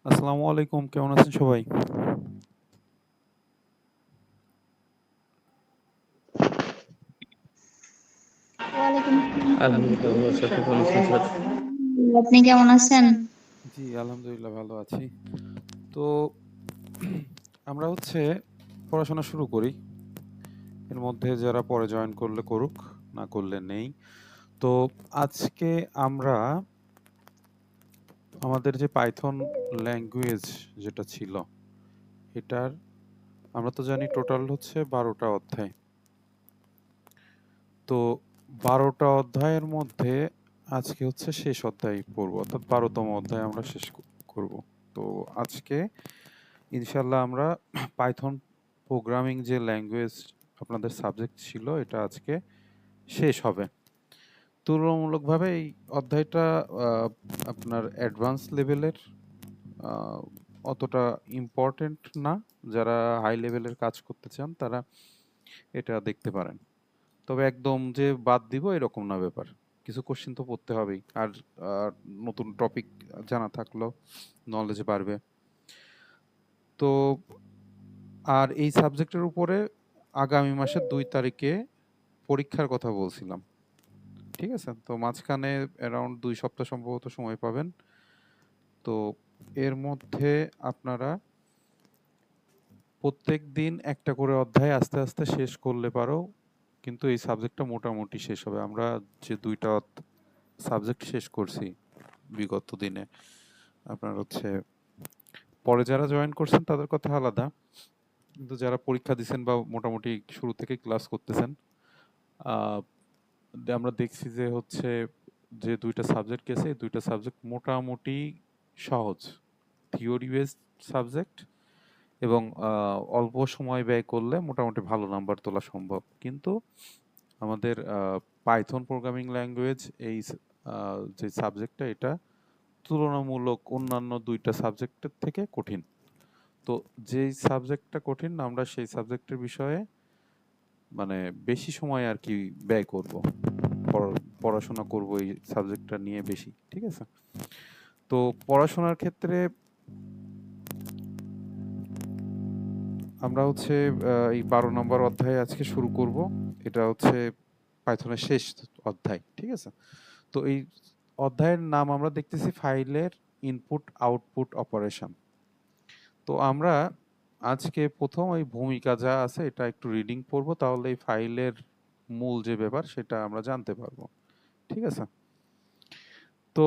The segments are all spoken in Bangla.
আসসালামু আলাইকুম, কেমন আছেন সবাই? ওয়ালাইকুম আসসালাম স্যার। আলহামদুলিল্লাহ ভালো আছি। আপনি কেমন আছেন স্যার? আপনি কেমন আছেন? জি, আলহামদুলিল্লাহ ভালো আছি। তো আমরা পড়াশোনা শুরু করি। এর মধ্যে যারা পরে জয়েন করলে করুক, না করলে নেই। তো আজকে আমরা আমাদের যে পাইথন ল্যাঙ্গুয়েজ যেটা ছিল, এটার আমরা তো জানি টোটাল হচ্ছে ১২টা অধ্যায়। তো ১২টা অধ্যায়ের মধ্যে আজকে হচ্ছে শেষ অধ্যায় পড়ব, অর্থাৎ ১২তম অধ্যায় আমরা শেষ করব। তো আজকে ইনশাল্লাহ আমরা পাইথন প্রোগ্রামিং যে ল্যাঙ্গুয়েজ আপনাদের সাবজেক্ট ছিল, এটা আজকে শেষ হবে। তুলনামূলকভাবে এই অধ্যায়টা আহ, আপনার অ্যাডভান্স লেভেলের, আহ, অতটা ইম্পর্টেন্ট না। যারা হাই লেভেলের কাজ করতে চান তারা এটা দেখতে পারেন। তবে একদম যে বাদ দিব এরকম না ব্যাপার। কিছু কোশ্চেন তো পড়তে হবেই। আর নতুন টপিক জানা থাকলো নলেজ বাড়বে। তো আর এই সাবজেক্টের উপরে আগামী মাসের ২ তারিখে পরীক্ষার কথা বলছিলাম। ঠিক আছে? তো মাঝখানে অ্যারাউন্ড ২ সপ্তাহ সম্ভবত সময় পাবেন। তো এর মধ্যে আপনারা প্রত্যেকদিন একটা করে অধ্যায় আস্তে আস্তে শেষ করলে পারো, কিন্তু এই সাবজেক্টটা মোটামুটি শেষ হবে। আমরা যে ২টা সাবজেক্ট শেষ করছি বিগত দিনে, আপনার পরে যারা জয়েন করছেন তাদের কথা আলাদা, কিন্তু যারা পরীক্ষা দিচ্ছেন বা মোটামুটি শুরু থেকে ক্লাস করতেছেন, আহ, আমরা দেখছি যে যে ২টা সাবজেক্ট গেছে, এই ২টা সাবজেক্ট মোটামুটি সহজ, থিওরি বেসড সাবজেক্ট, এবং অল্প সময় ব্যয় করলে মোটামুটি ভালো নাম্বার তোলা সম্ভব। কিন্তু আমাদের পাইথন প্রোগ্রামিং ল্যাঙ্গুয়েজ যে সাবজেক্টটা, এটা তুলনামূলক অন্যান্য ২টা সাবজেক্টের থেকে কঠিন। তো যেই সাবজেক্টটা কঠিন, আমরা সেই সাবজেক্টের বিষয়ে মানে বেশি সময় আর কি ব্যয় করব, পড়াশোনা করব এই সাবজেক্টটা নিয়ে বেশি। ঠিক আছে? তো পড়াশোনার ক্ষেত্রে আমরা এই ১২ নম্বর অধ্যায় আজকে শুরু করব। এটা পাইথনের শেষ অধ্যায়। ঠিক আছে? তো এই অধ্যায়ের নাম আমরা দেখতেছি ফাইলের ইনপুট আউটপুট অপারেশন। তো আমরা আজকে প্রথম ওই ভূমিকা যা আছে এটা একটু রিডিং পড়বো, তাহলে এই ফাইলের মূল যে ব্যাপার সেটা আমরা জানতে পারবো। ঠিক আছে? তো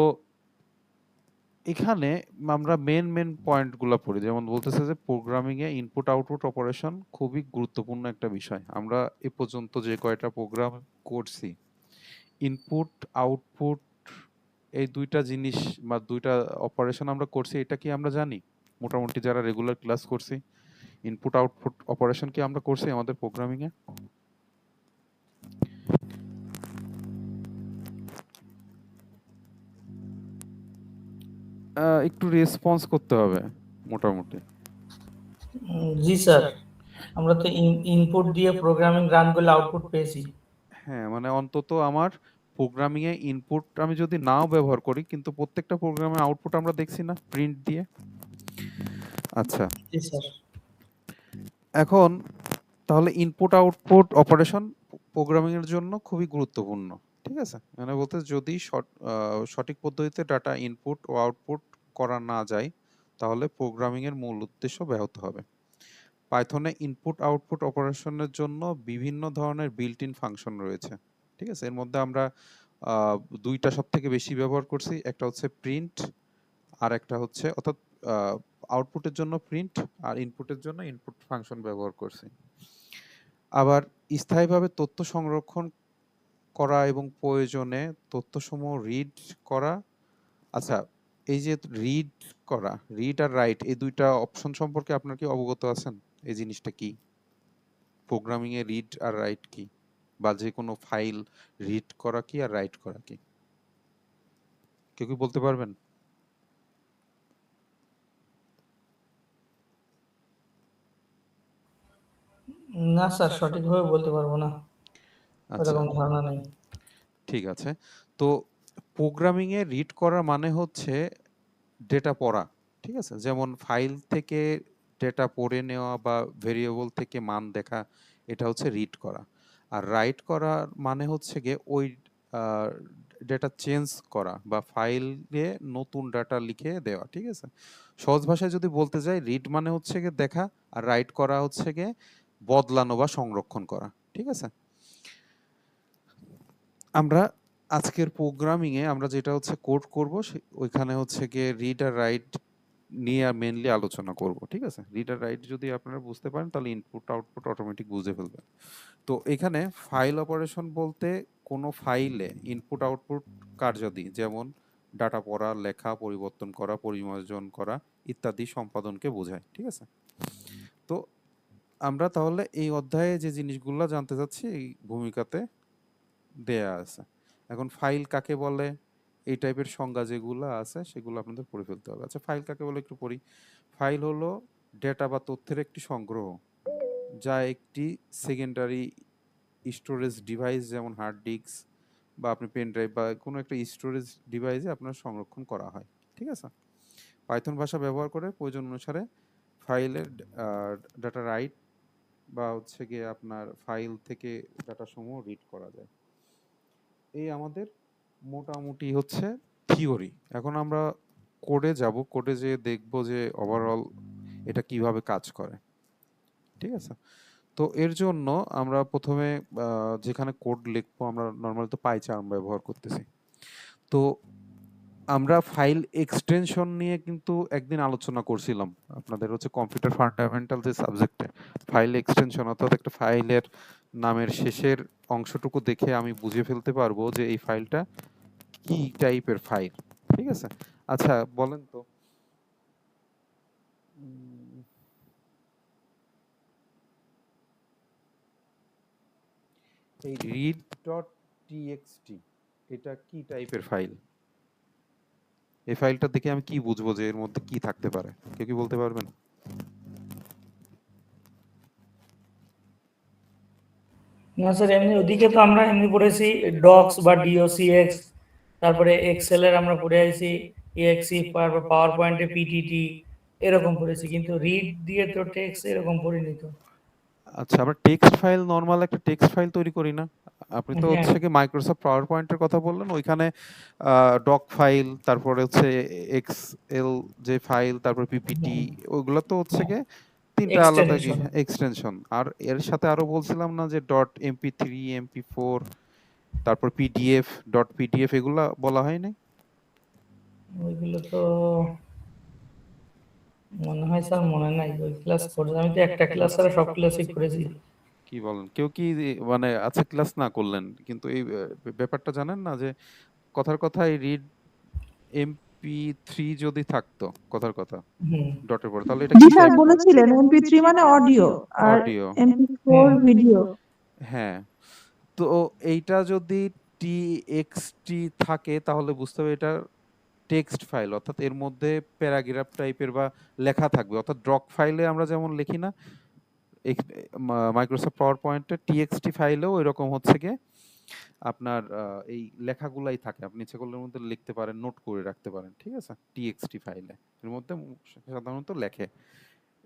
এখানে আমরা মেন পয়েন্টগুলো পড়ি। যেমন বলতেছে যে প্রোগ্রামিং এ ইনপুট আউটপুট অপারেশন খুবই গুরুত্বপূর্ণ একটা বিষয়। আমরা এ পর্যন্ত যে কয়টা প্রোগ্রাম করছি, ইনপুট আউটপুট এই ২টা জিনিস বা ২টা অপারেশন আমরা করছি, এটা কি আমরা জানি? মোটামুটি যারা রেগুলার ক্লাস করছি, ইনপুট আউটপুট অপারেশন কি আমরা করছি আমাদের প্রোগ্রামিং এ? একটু রেসপন্স করতে হবে মোটামুটি। জি স্যার, আমরা তো ইনপুট দিয়ে প্রোগ্রামিং রান করলে আউটপুট পেয়েছি। হ্যাঁ, মানে অন্তত আমার প্রোগ্রামিং এ ইনপুট আমি যদি নাও ব্যবহার করি, কিন্তু প্রত্যেকটা প্রোগ্রামে আউটপুট আমরা দেখছি না প্রিন্ট দিয়ে। আচ্ছা, জি স্যার। এখন তাহলে ইনপুট আউটপুট অপারেশন প্রোগ্রামিং এর জন্য খুবই গুরুত্বপূর্ণ। ঠিক আছে? মানে বলতে যদি সঠিক পদ্ধতিতে ডাটা ইনপুট ও আউটপুট করা না যায়, তাহলে প্রোগ্রামিং এর মূল উদ্দেশ্য ব্যাহত হবে। পাইথনে ইনপুট আউটপুট অপারেশনের জন্য বিভিন্ন ধরনের বিল্ট ইন ফাংশন রয়েছে। ঠিক আছে? এর মধ্যে আমরা আহ, ২টা সব থেকে বেশি ব্যবহার করছি। একটা হচ্ছে প্রিন্ট, আর একটা অর্থাৎ আউটপুটের জন্য প্রিন্ট, আর ইনপুটের জন্য ইনপুট ফাংশন ব্যবহার করছি। আবার স্থায়ীভাবে তথ্য সংরক্ষণ করা এবং প্রয়োজনে তথ্যসমূহ রিড করা। আচ্ছা, এই যে রিড করা, রিড আর রাইট, এই ২টা অপশন সম্পর্কে আপনার কি অবগত আছেন? এই জিনিসটা কি? প্রোগ্রামিং এ রিড আর রাইট কি? বা যে কোনো ফাইল রিড করা কি আর রাইট করা কি? কেউ কি বলতে পারবেন? না স্যার, সঠিকভাবে বলতে পারবো না, আচ্ছা, ওরকম ধারণা নেই। ঠিক আছে। তো প্রোগ্রামিং এ রিড করা মানে ডেটা পড়া। ঠিক আছে? যেমন ফাইল থেকে ডেটা পড়ে নেওয়া বা ভেরিয়েবল থেকে মান দেখা, এটা হচ্ছে রিড করা। আর রাইট করার মানে হচ্ছে গিয়ে ওই ডেটা চেঞ্জ করা বা ফাইলে নতুন ডাটা লিখে দেওয়া। ঠিক আছে? সহজ ভাষায় যদি বলতে যাই, রিড মানে হচ্ছে গিয়ে দেখা, আর রাইট করা হচ্ছে গিয়ে বদলানো বা সংরক্ষণ করা। ঠিক আছে? আমরা আজকের প্রোগ্রামিং এ আমরা যেটা হচ্ছে কোড করব, ওইখানে হচ্ছে গিয়ে রিড আর রাইট নিয়ে মেইনলি আলোচনা করব। ঠিক আছে? রিড আর রাইট যদি আপনারা বুঝতে পারেন তাহলে ইনপুট আউটপুট অটোমেটিক বুঝে ফেলবেন। তো এখানে ফাইল অপারেশন বলতে কোনো ফাইলে ইনপুট আউটপুট কার্যাদি, যেমন ডাটা পড়া, লেখা, পরিবর্তন করা, পরিমার্জন করা ইত্যাদি সম্পাদনকে বোঝায়। ঠিক আছে? তো আমরা তাহলে এই অধ্যায়ে যে জিনিসগুলো জানতে চাচ্ছি এই ভূমিকাতে দেয়া আছে। এখন ফাইল কাকে বলে, এই টাইপের সংজ্ঞা যেগুলো আছে সেগুলো আপনাদের পড়ে ফেলতে হবে। আচ্ছা, ফাইল কাকে বলে একটু পড়ি। ফাইল হলো ডেটা বা তথ্যের একটি সংগ্রহ, যা একটি সেকেন্ডারি স্টোরেজ ডিভাইস, যেমন হার্ড ডিস্ক বা আপনি পেন ড্রাইভ বা কোনো একটা স্টোরেজ ডিভাইসে আপনার সংরক্ষণ করা হয়। ঠিক আছে? পাইথন ভাষা ব্যবহার করে প্রয়োজন অনুসারে ফাইলের ডাটা রাইট বা হচ্ছে গিয়ে আপনার ফাইল থেকে ডাটা সমূহ রিড করা যায়। এই আমাদের মোটামুটি হচ্ছে থিওরি। এখন আমরা কোডে যাব, কোডে যেয়ে দেখব যে ওভারঅল এটা কিভাবে কাজ করে। ঠিক আছে? তো এর জন্য আমরা প্রথমে যেখানে কোড লিখবো, আমরা নর্মালি তো পাইচার্ম ব্যবহার করতেছি। তো আমরা ফাইল এক্সটেনশন নিয়ে কিন্তু একদিন আলোচনা করছিলাম আপনাদের হচ্ছে কম্পিউটার ফান্ডামেন্টাল যে সাবজেক্টে। ফাইল এক্সটেনশন অর্থাৎ একটা ফাইলের নামের শেষের অংশটুকু দেখে আমি বুঝে ফেলতে পারবো যে এই ফাইলটা কি টাইপের ফাইল। ঠিক আছে? আচ্ছা বলেন তো, এই read.txt এটা কি টাইপের ফাইল? এই ফাইলটা দেখে আমি কি বুঝবো যে এর মধ্যে কি থাকতে পারে? কেউ কি বলতে পারবেন? না স্যার, এমনি ওদিকে তো আমরা এমনি পড়েছি ডক্স বা ডিওসিএক্স, তারপরে এক্সেল এর আমরা পড়ে আইছি এক্সি, পাওয়ার পয়েন্টে পিটিটি এরকম পড়েছি, কিন্তু রিড দিয়ে তো টেক্সট এরকম পড়িনি তো। আচ্ছা, আমরা টেক্সট ফাইল, নরমাল একটা টেক্সট ফাইল তৈরি করি না? আপনি তো হ্যাঁ, হচ্ছে কি মাইক্রোসফট পাওয়ার পয়েন্টের কথা বললেন, ওইখানে ডক ফাইল, তারপরে হচ্ছে এক্সএল যে ফাইল, তারপর পিপিটি, ওইগুলো তো হচ্ছে হ্যাঁ, কি তিনটা আলাদা কি এক্সটেনশন। এক্সটেনশন। আর এর সাথে আরো বলছিলাম না যে ডট এমপি3, এমপি4, তারপর পিডিএফ, ডট পিডিএফ, এগুলা বলা হয় না? ওইগুলো তো মনে হয় স্যার মনে নাই, ওই ক্লাস করেছি আমি তো, একটা ক্লাস ছাড়া সব ক্লাসই করেছি। কি বলেন? কেউ কি মানে আচ্ছা ক্লাস না করলেন কিন্তু এই ব্যাপারটা জানেন না যে কথার কথা এই রিড এমপি3 যদি থাকতো, কথার কথা হুম। ডটের পরে, তাহলে এটা জি কি স্যার টাইপ? বলেছিলেন MP3 মানে অডিও আর অডিও। MP4 video. হ্যাঁ। তো এইটা যদি টিএক্সটি থাকে তাহলে বুঝতে হবে এটা টেক্সট ফাইল, অর্থাৎ এর মধ্যে প্যারাগ্রাফ টাইপের বা লেখা থাকবে। অর্থাৎ ডক ফাইলে আমরা যেমন লিখি না, মাইক্রোসফট পাওয়ার পয়েন্টে টিএক্সটি ফাইলেও এরকম হচ্ছে গিয়ে আপনার এই লেখাগুলাই থাকে। আপনি ইচ্ছে করলে এর মধ্যে লিখতে পারেন, নোট করে রাখতে পারেন। ঠিক আছে? টিএক্সটি ফাইলে এর মধ্যে সাধারণত লেখে।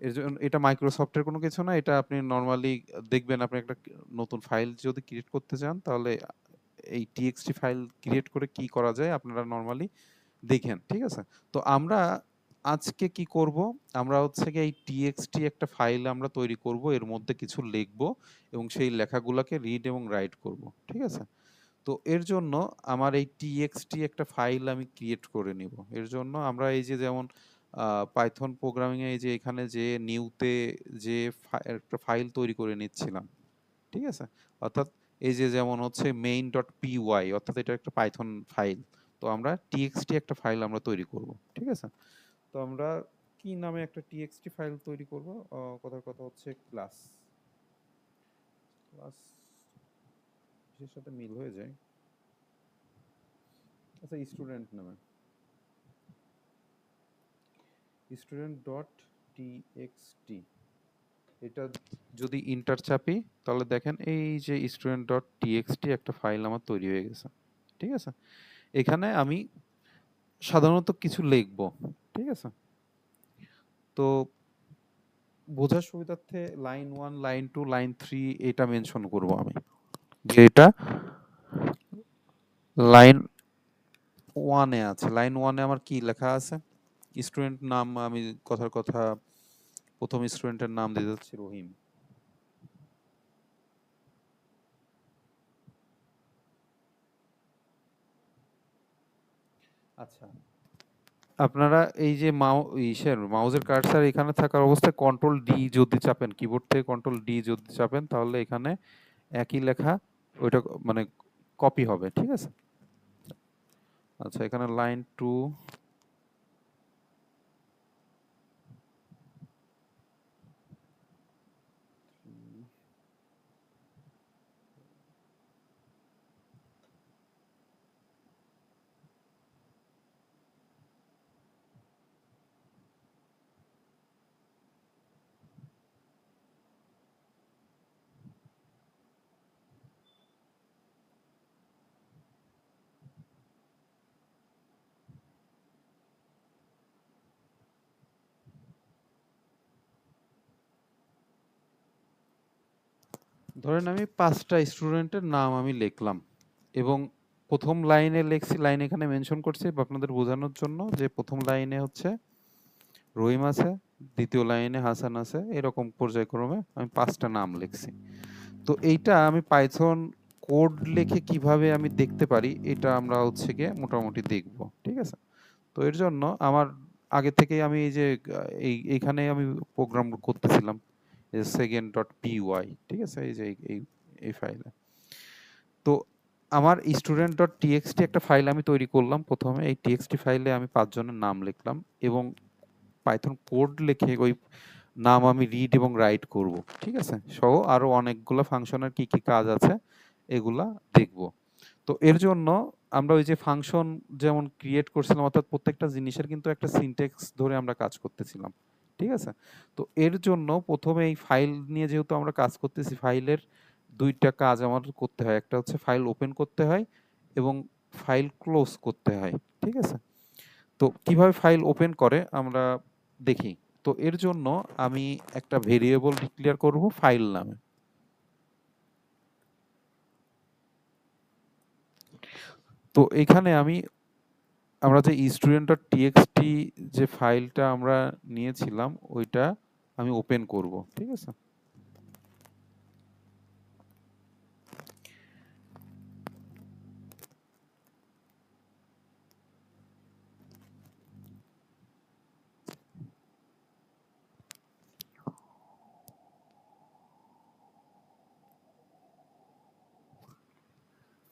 এর জন্য এটা মাইক্রোসফটের কোনো কিছু না, এটা আপনি নরমালি দেখবেন। আপনি একটা নতুন ফাইল যদি ক্রিয়েট করতে চান তাহলে এই টিএক্সটি ফাইল ক্রিয়েট করে কি করা যায় আপনারা নরমালি দেখেন। ঠিক আছে? তো আমরা আজকে কি করব, আমরা হচ্ছে গিয়ে এই টিএক্সটি একটা ফাইল আমরা তৈরি করব, এর মধ্যে কিছু লিখব এবং সেই লেখাগুলোকে রিড এবং রাইট করব। ঠিক আছে? তো এর জন্য আমার এই টিএক্সটি একটা ফাইল আমি ক্রিয়েট করে নিব। এর জন্য আমরা এই যে যেমন পাইথন প্রোগ্রামিং এ এই যে এখানে যে নিউতে যে একটা ফাইল তৈরি করে নিচ্ছিলাম। ঠিক আছে? অর্থাৎ এই যে যেমন হচ্ছে main.py, অর্থাৎ এটা একটা পাইথন ফাইল। তো আমরা টিএক্সটি একটা ফাইল আমরা তৈরি করব। ঠিক আছে? তো আমরা কি নামে একটা টিএক্সটি ফাইল তৈরি করব? কথার কথা হচ্ছে ক্লাস। ক্লাস এর সাথে মিল হয়ে যায়। আচ্ছা, স্টুডেন্ট নামে student.txt, এটা যদি ইন্টার চাপি তাহলে দেখেন এই যে student.txt একটা ফাইল আমার তৈরি হয়ে গেছে। ঠিক আছে? এখানে আমি সাধারণত কিছু লিখবো। ঠিক আছে? তো বোঝার সুবিধার্থে লাইন 1 লাইন 2 লাইন 3 এটা মেনশন করব আমি, যে এটা লাইন 1 এ আছে। লাইন 1 এ আমার কি লেখা আছে, স্টুডেন্ট নাম আমি কথার কথা প্রথম স্টুডেন্টের নাম দিয়ে যাচ্ছি রহিম। আচ্ছা, আপনারা এই যে মাউসের কার্সার এখানে থাকার অবস্থায় কন্ট্রোল ডি যদি চাপেন, কিবোর্ড থেকে কন্ট্রোল ডি যদি চাপেন, তাহলে এখানে একই লেখা ওইটা মানে কপি হবে, ঠিক আছে। আচ্ছা, এখানে লাইন 2 ধরেন আমি 5টা স্টুডেন্টের নাম আমি লিখলাম এবং প্রথম লাইনে লিখছি, লাইন এখানে মেনশন করছি আপনাদের বোঝানোর জন্য, যে প্রথম লাইনে হচ্ছে রহিম আছে, দ্বিতীয় লাইনে হাসান আছে, এরকম পর্যায়ক্রমে আমি 5টা নাম লিখছি। তো এইটা আমি পাইথন কোড লিখে কিভাবে আমি দেখতে পারি, এটা আমরা হচ্ছে গিয়ে মোটামুটি দেখব, ঠিক আছে। তো এর জন্য আমার আগে থেকেই আমি এই যে এইখানে আমি প্রোগ্রাম করতেছিলাম second.py, ঠিক আছে, এই যে এই ফাইলে। তো আমার student.txt একটা ফাইল আমি তৈরি করলাম প্রথমে। এই txt ফাইলে আমি 5 জনের নাম লিখলাম এবং পাইথন কোড লিখে ওই নাম আমি রিড এবং রাইট করব, ঠিক আছে, সহ আরো অনেকগুলো ফাংশনের কি কি কাজ আছে এগুলা দেখব। তো এর জন্য আমরা ওই যে ফাংশন যেমন ক্রিয়েট করছিলাম, অর্থাৎ প্রত্যেকটা জিনিসের কিন্তু একটা সিনট্যাক্স ধরে আমরা কাজ করতেছিলাম, ঠিক আছে। তো এর জন্য প্রথমে এই ফাইল নিয়ে যেহেতু আমরা কাজ করতেছি, ফাইলের 2টা কাজ আমার করতে হয়, একটা হচ্ছে ফাইল ওপেন করতে হয় এবং ফাইল ক্লোজ করতে হয়, ঠিক আছে। তো কিভাবে ফাইল ওপেন করে আমরা দেখি। তো এর জন্য আমি একটা ভেরিয়েবল ডিক্লেয়ার করব ফাইল নামে। তো এখানে আমরা যে student.txt যে ফাইলটা আমরা নিয়েছিলাম ওইটা আমি ওপেন করব, ঠিক আছে।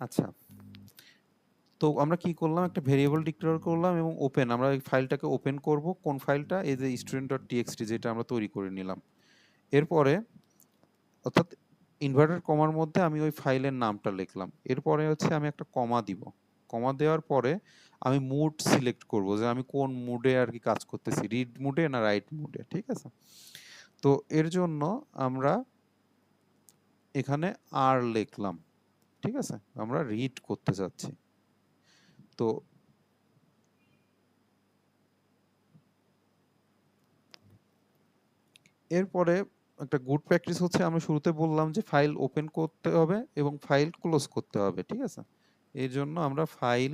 আচ্ছা, তো আমরা কি করলাম, একটা ভেরিয়েবল ডিক্লেয়ার করলাম এবং ওপেন, আমরা এই ফাইলটাকে ওপেন করব। কোন ফাইলটা, এই যে student.txt যেটা আমরা তৈরি করে নিলাম। এরপরে অর্থাৎ ইনভার্টেড কমার মধ্যে আমি ওই ফাইলের নামটা লিখলাম। এরপরে হচ্ছে আমি একটা কমা দিব। কমা দেওয়ার পরে আমি মুড সিলেক্ট করব, যে আমি কোন মুডে আর কি কাজ করতেছি, রিড মুডে না রাইট মুডে, ঠিক আছে। তো এর জন্য আমরা এখানে আর লিখলাম, ঠিক আছে, আমরা রিড করতে যাচ্ছি। তো এরপরে একটা গুড প্র্যাকটিস হচ্ছে, আমি শুরুতে বললাম যে ফাইল ওপেন করতে হবে এবং ফাইল ক্লোজ করতে হবে, ঠিক আছে। এর জন্য আমরা ফাইল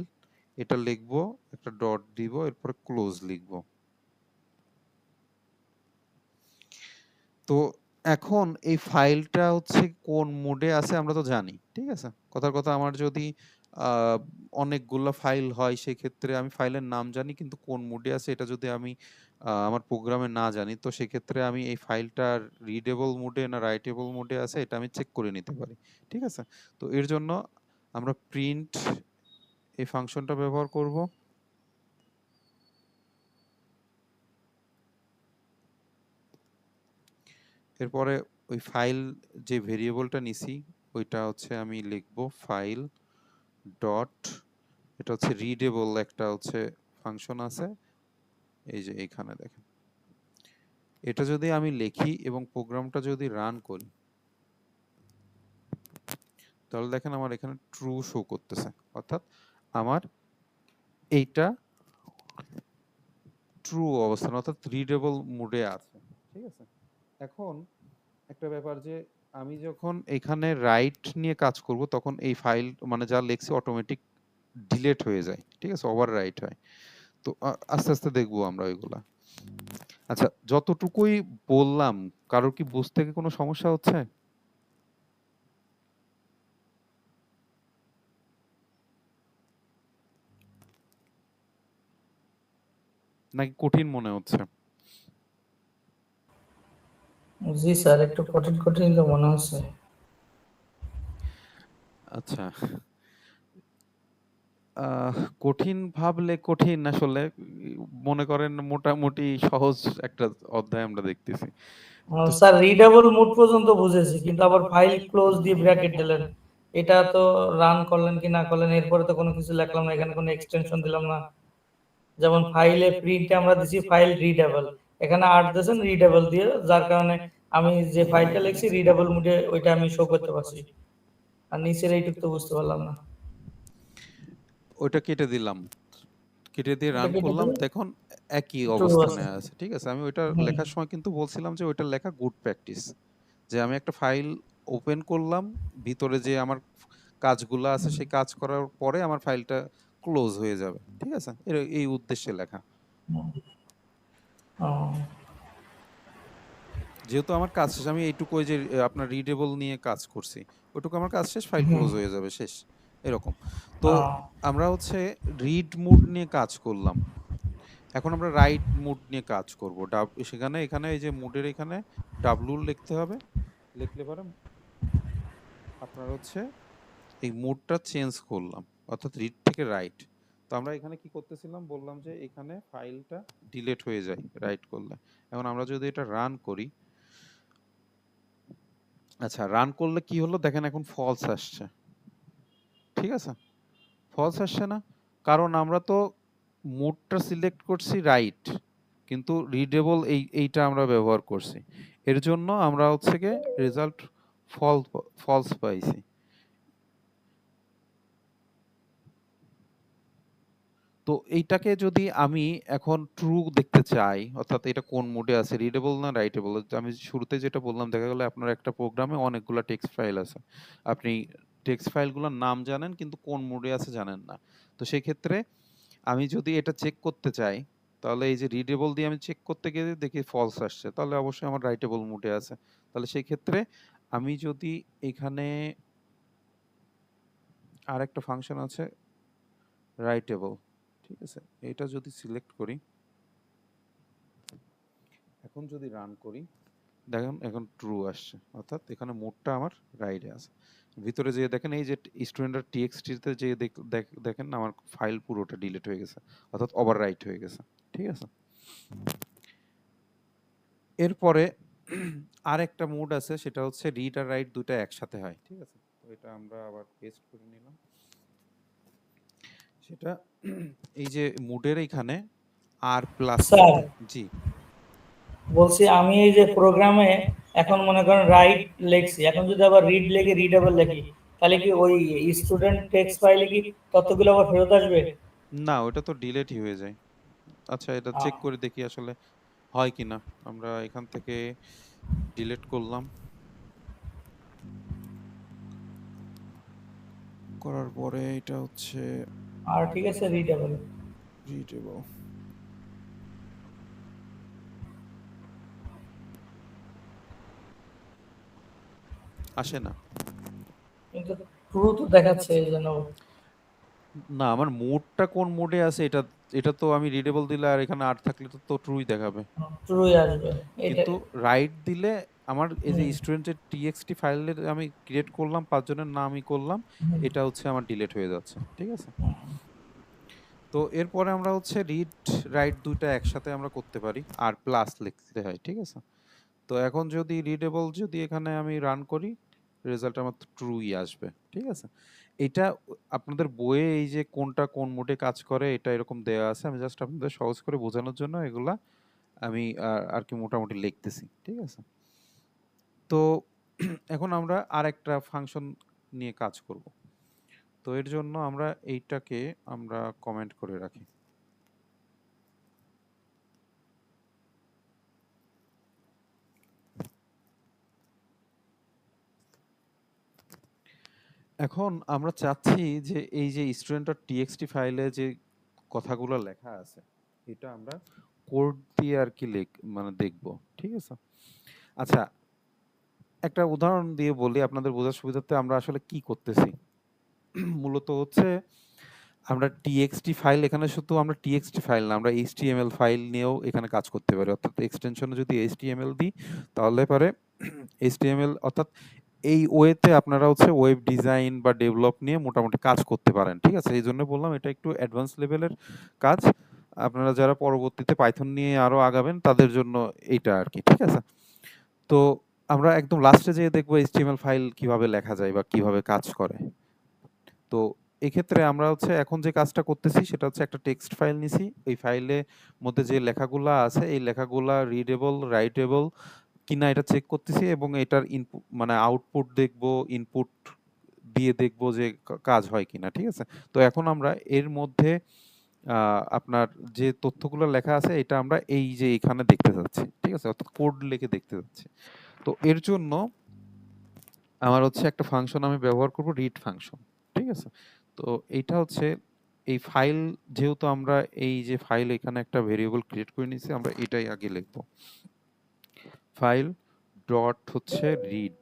এটা লিখবো, একটা ডট দিব, এরপরে ক্লোজ লিখবো। তো এখন এই ফাইলটা হচ্ছে কোন মোডে আছে আমরা তো জানি, ঠিক আছে। কথার কথা, আমার যদি অনেকগুলো ফাইল হয় সেক্ষেত্রে আমি ফাইলের নাম জানি, কিন্তু কোন মোডে আছে এটা যদি আমি আমার প্রোগ্রামে না জানি, তো সেক্ষেত্রে আমি এই ফাইলটা রিডেবল মোডে না রাইটেবল মোডে আছে এটা আমি চেক করে নিতে পারি, ঠিক আছে। তো এর জন্য আমরা প্রিন্ট এই ফাংশনটা ব্যবহার করব। এরপরে ওই ফাইল যে ভেরিয়েবলটা নিছি ওইটা হচ্ছে আমি লিখব ফাইল ডট, এটা হচ্ছে রিডেবল একটা হচ্ছে ফাংশন আছে, এই যে এইখানে দেখেন। এটা যদি আমি লিখি এবং প্রোগ্রামটা যদি রান করি, তাহলে দেখেন আমার এখানে ট্রু শো করতেছে, অর্থাৎ আমার এইটা ট্রু ট্রু অবস্থান অর্থাৎ রিডেবল মোডে আছে, ঠিক আছে। এখন একটা ব্যাপার যে আমি যখন এখানে রাইট নিয়ে কাজ করব তখন এই ফাইল মানে যা লেখছি অটোমেটিক ডিলিট হয়ে যায়, ঠিক আছে, ওভার রাইট হয়। তো আস্তে আস্তে দেখবো আমরা ওইগুলা। আচ্ছা, যতটুকুই বললাম কারোর কি বুঝতে কি কোনো সমস্যা হচ্ছে? নাকি কঠিন মনে হচ্ছে? জি স্যার, একটু কঠিন কঠিন তো মনে হচ্ছে। আচ্ছা, আহ, কঠিন ভাবলে কঠিন আসলে মনে করেন মোটামুটি সহজ একটা অধ্যায় আমরা দেখতেছি। তো স্যার রিডেবল মোড পর্যন্ত বুঝেছি, কিন্তু আবার ফাইল ক্লোজ দিয়ে ব্র্যাকেট দিলেন, এটা তো রান করলেন কি না করলেন, এরপরে তো কোনো কিছু লিখলাম না, এখানে কোনো এক্সটেনশন দিলাম না। যেমন ফাইলে প্রিন্টে আমরা দিছি ফাইল রিডেবল, এখানে আট দিয়েছেন রিডেবল দিয়ে, যার কারণে আমি যে ফাইলটা লিখছি রিডেবল মোডে ওইটা আমি শো করতে পারছি, আর নিচের এইটুকু তো বুঝতে পারলাম না। ওইটা কেটে দিলাম, কেটে দিয়ে ওটা রান কেটে করলাম, দিলে দেখুন একই ট্রু অবস্থানে আছে। আছে, ঠিক আছে। আমি ওইটা হুম। লেখার সময় কিন্তু বলছিলাম যে ওইটা লেখা গুড প্র্যাকটিস, যে আমি একটা ফাইল ওপেন করলাম, ভিতরে যে আমার কাজগুলো আছে সেই কাজ করার পরে আমার ফাইলটা ক্লোজ হয়ে যাবে, ঠিক আছে, এই উদ্দেশ্যে লেখা। ও, যেহেতু আমার কাজ শেষ, আমি এইটুকু ওই যে আপনার রিডেবল নিয়ে কাজ করছি, ওইটুকু আমার কাজ শেষ, ফাইল হুম, ক্লোজ হয়ে যাবে, শেষ, এরকম। তো ও, আমরা হচ্ছে রিড মোড নিয়ে কাজ করলাম, এখন আমরা রাইট মোড নিয়ে কাজ করব। সেখানে এখানে এই যে মোডের এখানে ডাব্লু লিখতে হবে, লিখলে পরে আপনার হচ্ছে এই মোডটা চেঞ্জ করলাম, অর্থাৎ রিড থেকে রাইট। তো আমরা এখানে কি করতেছিলাম বললাম যে এখানে ফাইলটা ডিলিট হয়ে যায় রাইট করলে। এখন আমরা যদি এটা রান করি, আচ্ছা রান করলে কি হলো দেখেন, এখন ফলস আসছে, ঠিক আছে, ফলস আসছে না, কারণ আমরা তো মোডটা সিলেক্ট করছি রাইট, কিন্তু রিডেবল এইটা আমরা ব্যবহার করছি, এর জন্য আমরা হচ্ছে গিয়ে রেজাল্ট ফলস পাইছি। তো এইটাকে যদি আমি এখন ট্রু দেখতে চাই, অর্থাৎ এটা কোন মোডে আছে, রিডেবল না রাইটেবল, আমি শুরুতে যেটা বললাম, দেখা গেল আপনার একটা প্রোগ্রামে অনেকগুলো টেক্সট ফাইল আছে, আপনি টেক্সট ফাইলগুলোর নাম জানেন কিন্তু কোন মোডে আছে জানেন না। তো সেই ক্ষেত্রে আমি যদি এটা চেক করতে চাই, তাহলে এই যে রিডেবল দিয়ে আমি চেক করতে গিয়ে দেখি ফলস আসছে, তাহলে অবশ্যই আমার রাইটেবল মোডে আছে। তাহলে সেই ক্ষেত্রে আমি যদি এখানে আরেকটা ফাংশন আছে রাইটেবল, ঠিক আছে, এটা যদি সিলেক্ট করি, এখন যদি রান করি, দেখেন এখন ট্রু আসছে, অর্থাৎ এখানে মোডটা আমার রাইটে আছে। ভিতরে যেয়ে দেখেন এই যে স্টুডেন্টের টিএক্সটিতে যে দেখেন আমার ফাইল পুরোটা ডিলিট হয়ে গেছে, অর্থাৎ ওভার রাইট হয়ে গেছে, ঠিক আছে। এরপরে আর একটা মোড আছে, সেটা হচ্ছে রিড আর রাইট দুটো একসাথে হয়, ঠিক আছে। তো এটা আমরা আবার পেস্ট করে নিলাম, সেটা এই যে মোডের এখানে আর প্লাস, স্যার জি বলছি আমি এই যে প্রোগ্রামে এখন মনে করেন রাইট লিখছি, এখন যদি আবার রিড লিখে রিডেবল লিখি, তাহলে কি ওই স্টুডেন্ট টেক্সট ফাইলে কি তথ্যগুলো আবার ফেরত আসবে? না, ওটা তো ডিলিটই হয়ে যায়। আচ্ছা এটা চেক করে দেখি আসলে হয় কিনা। আমরা এখান থেকে ডিলিট করলাম, করার পরে এটা হচ্ছে আর ঠিক আছে, রিডেবল। রিডেবল, আসে না। কিন্তু ট্রু তো দেখাচ্ছে এই জন্য। না, আমার মোডটা কোন মোডে আছে এটা, এটা তো আমি রিডেবল দিলে আর এখানে আর থাকলে তো তো ট্রুই দেখাবে, ট্রুই আসবে এটা। কিন্তু রাইট দিলে আমার এই যে হুম, স্টুডেন্টের টিএক্সটি ফাইলের আমি ক্রিয়েট করলাম, পাঁচজনের নামই করলাম, হুম, এটা হচ্ছে আমার ডিলিট হয়ে যাচ্ছে, ঠিক আছে। হুম। তো এরপরে আমরা হচ্ছে রিড রাইট দুইটা একসাথে আমরা করতে পারি, আর প্লাস লিখতে হয়, ঠিক আছে। তো এখন যদি রিডেবল যদি এখানে আমি রান করি, রেজাল্ট আমার ট্রুই আসবে, ঠিক আছে। এটা আপনাদের বইয়ে এই যে কোনটা কোন মোডে কাজ করে এটা এরকম দেওয়া আছে, আমি জাস্ট আপনাদের সহজ করে বোঝানোর জন্য এগুলা আমি আর কি মোটামুটি লিখতেছি, ঠিক আছে। তো এখন আমরা আরেকটা ফাংশন নিয়ে কাজ করব। তো এর জন্য আমরা এইটাকে আমরা কমেন্ট করে রাখি। এখন আমরা চাচ্ছি যে এই যে student.txt ফাইলে যে কথাগুলো লেখা আছে এটা আমরা কোড দিয়ে আর কি মানে দেখব, ঠিক আছে? আচ্ছা, একটা উদাহরণ দিয়ে বলি আপনাদের বোঝার সুবিধার্থে আমরা আসলে কি করতেছি। মূলত হচ্ছে আমরা txt ফাইল, এখানে শুধু আমরা txt ফাইল না, আমরা html ফাইল নিয়েও এখানে কাজ করতে পারি। অর্থাৎ এক্সটেনশনে যদি html দিই তাহলে পরে html অর্থাৎ এই ওয়েতে আপনারা হচ্ছে ওয়েব ডিজাইন বা ডেভেলপ নিয়ে মোটামুটি কাজ করতে পারেন, ঠিক আছে? এই জন্য বললাম এটা একটু অ্যাডভান্স লেভেলের কাজ। আপনারা যারা পরবর্তীতে পাইথন নিয়ে আরো আগাবেন তাদের জন্য এইটা আর কি, ঠিক আছে? তো আমরা একদম লাস্টে যেয়ে দেখবো HTML ফাইল কিভাবে লেখা যায় বা কিভাবে কাজ করে। তো এক্ষেত্রে আমরা হচ্ছে এখন যে কাজটা করতেছি সেটা হচ্ছে একটা টেক্সট ফাইল নিছি। এই ফাইলে মধ্যে যে লেখাগুলা আছে এই লেখাগুলা রিডেবল, রাইটেবল কিনা এটা চেক করতেছি এবং এটার ইনপুট মানে আউটপুট দেখবো, ইনপুট দিয়ে দেখবো যে কাজ হয় কিনা, ঠিক আছে? তো এখন আমরা এর মধ্যে আপনার যে তথ্যগুলো লেখা আছে এটা আমরা এই যে এখানে দেখতে যাচ্ছি, ঠিক আছে? অর্থাৎ কোড লিখে দেখতে যাচ্ছি। তো এর জন্য আমার হচ্ছে একটা ফাংশন আমি ব্যবহার করব, রিড ফাংশন, ঠিক আছে? তো এইটা হচ্ছে এই ফাইল, যেহেতু আমরা এই যে ফাইল এখানে একটা ভেরিয়েবল ক্রিয়েট করে নিয়েছি, আমরা এটাই আগে লিখব। ফাইল ডট হচ্ছে রিড।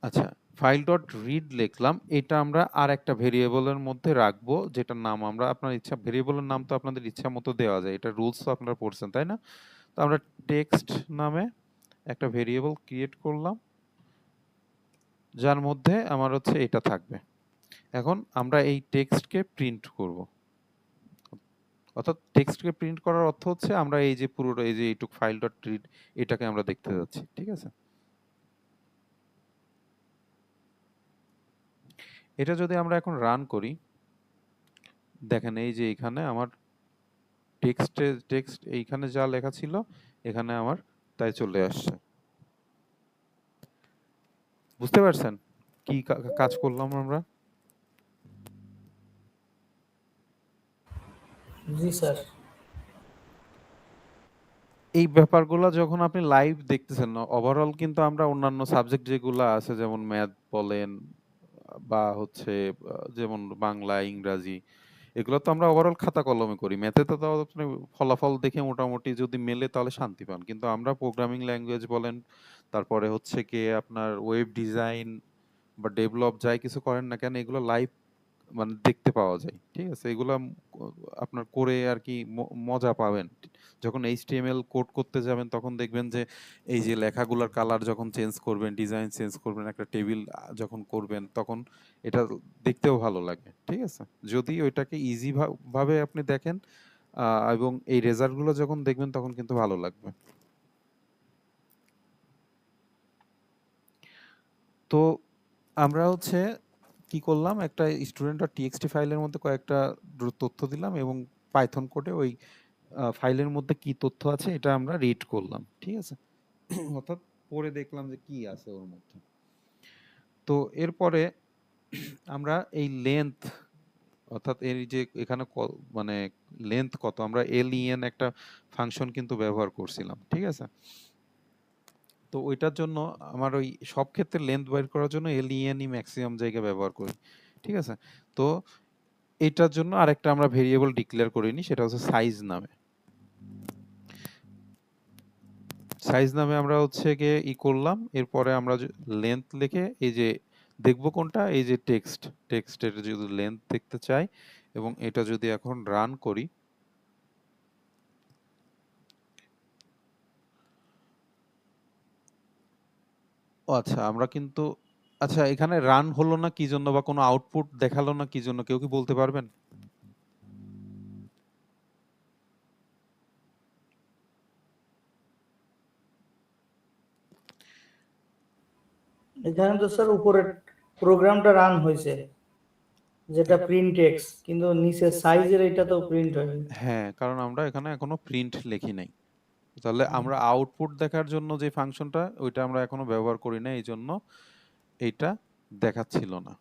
আচ্ছা, ফাইল ডট রিড লিখলাম, এটা আমরা আর একটা ভেরিয়েবলের মধ্যে রাখবো যেটার নাম আমরা আপনার ইচ্ছা, ভেরিয়েবলের নাম তো আপনাদের ইচ্ছা মতো দেওয়া যায়, এটা রুলস তো আপনারা পড়ছেন তাই না? তো আমরা টেক্সট নামে একটা ভেরিয়েবল ক্রিয়েট করলাম যার মধ্যে আমার হচ্ছে এটা থাকবে। এখন আমরা এই টেক্সটকে প্রিন্ট করব। অর্থাৎ টেক্সটকে প্রিন্ট করার অর্থ হচ্ছে আমরা এই যে পুরোটা এই যে এইটুক ফাইল ডট রিড এটাকে আমরা দেখতে যাচ্ছি, ঠিক আছে? এটা যদি আমরা এখন রান করি, দেখেন এই যে এখানে আমার টেক্সট এইখানে যা লেখা ছিল এখানে আমার তাই চলে আসছে। বুঝতে পারছেন কি কাজ করলাম আমরা? জি স্যার। এই ব্যাপারগুলো যখন আপনি লাইভ দেখতেছেন না, ওভারঅল কিন্তু আমরা অন্যান্য সাবজেক্ট যেগুলো আছে যেমন ম্যাথ বলেন বা হচ্ছে যেমন বাংলা, ইংরাজি, এগুলো তো আমরা ওভারঅল খাতা কলমে করি। ম্যাথে তো তাও আপনি ফলাফল দেখে মোটামুটি যদি মেলে তাহলে শান্তি পান। কিন্তু আমরা প্রোগ্রামিং ল্যাঙ্গুয়েজ বলেন, তারপরে হচ্ছে গিয়ে আপনার ওয়েব ডিজাইন বা ডেভেলপ যাই কিছু করেন না কেন এগুলো লাইভ মানে দেখতে পাওয়া যায়, ঠিক আছে? এগুলা আপনার করে আর কি মজা পাবেন। যখন HTML কোড করতে যাবেন তখন দেখবেন যে এই যে লেখাগুলোর কালার যখন চেঞ্জ করবেন, ডিজাইন চেঞ্জ করবেন, একটা টেবিল যখন করবেন তখন এটা দেখতেও ভালো লাগে, ঠিক আছে? যদি ওইটাকে ইজি ভাবে আপনি দেখেন এবং এই রেজাল্টগুলো যখন দেখবেন তখন কিন্তু ভালো লাগবে। তো আমরা হচ্ছে কি করলাম, একটা student.txt ফাইলের মধ্যে কয়েকটা তথ্য দিলাম এবং পাইথন কোডে ওই ফাইলের মধ্যে কি তথ্য আছে এটা আমরা রিড করলাম, ঠিক আছে? অর্থাৎ পড়ে দেখলাম যে কি আছে ওর মধ্যে। তো এরপরে আমরা এই লেন্থ, অর্থাৎ এই যে এখানে মানে লেন্থ কত, আমরা len একটা ফাংশন কিন্তু ব্যবহার করছিলাম, ঠিক আছে? তো ওইটার জন্য আমার ওই সব ক্ষেত্রে লেন্থ বের করার জন্য len ম্যাক্সিমাম জায়গায় ব্যবহার করি, ঠিক আছে? তো এটার জন্য আরেকটা আমরা ভেরিয়েবল ডিক্লেয়ার করে নিই, সেটা হচ্ছে সাইজ নামে। সাইজ নামে আমরা হচ্ছে গিয়ে করলাম, এরপরে আমরা লেন্থ লিখে এই যে দেখবো কোনটা, এই যে টেক্সটের যদি লেন্থ দেখতে চাই এবং এটা যদি এখন রান করি, ও আচ্ছা আমরা কিন্তু, আচ্ছা এখানে রান হলো না কি জন্য বা কোনো আউটপুট দেখালো না কি জন্য কেউ কি বলতে পারবেন? এখানে তো স্যার উপরে প্রোগ্রামটা রান হয়েছে যেটা প্রিন্ট টেক্সট, কিন্তু নিচে সাইজের এটা তো প্রিন্ট হয়নি। হ্যাঁ, কারণ আমরা এখানে এখনো প্রিন্ট লিখি নাই। তাহলে আমরা আউটপুট দেখার জন্য যে ফাংশনটা ওইটা আমরা এখনো ব্যবহার করি না, এই জন্য এইটা দেখাচ্ছিল না।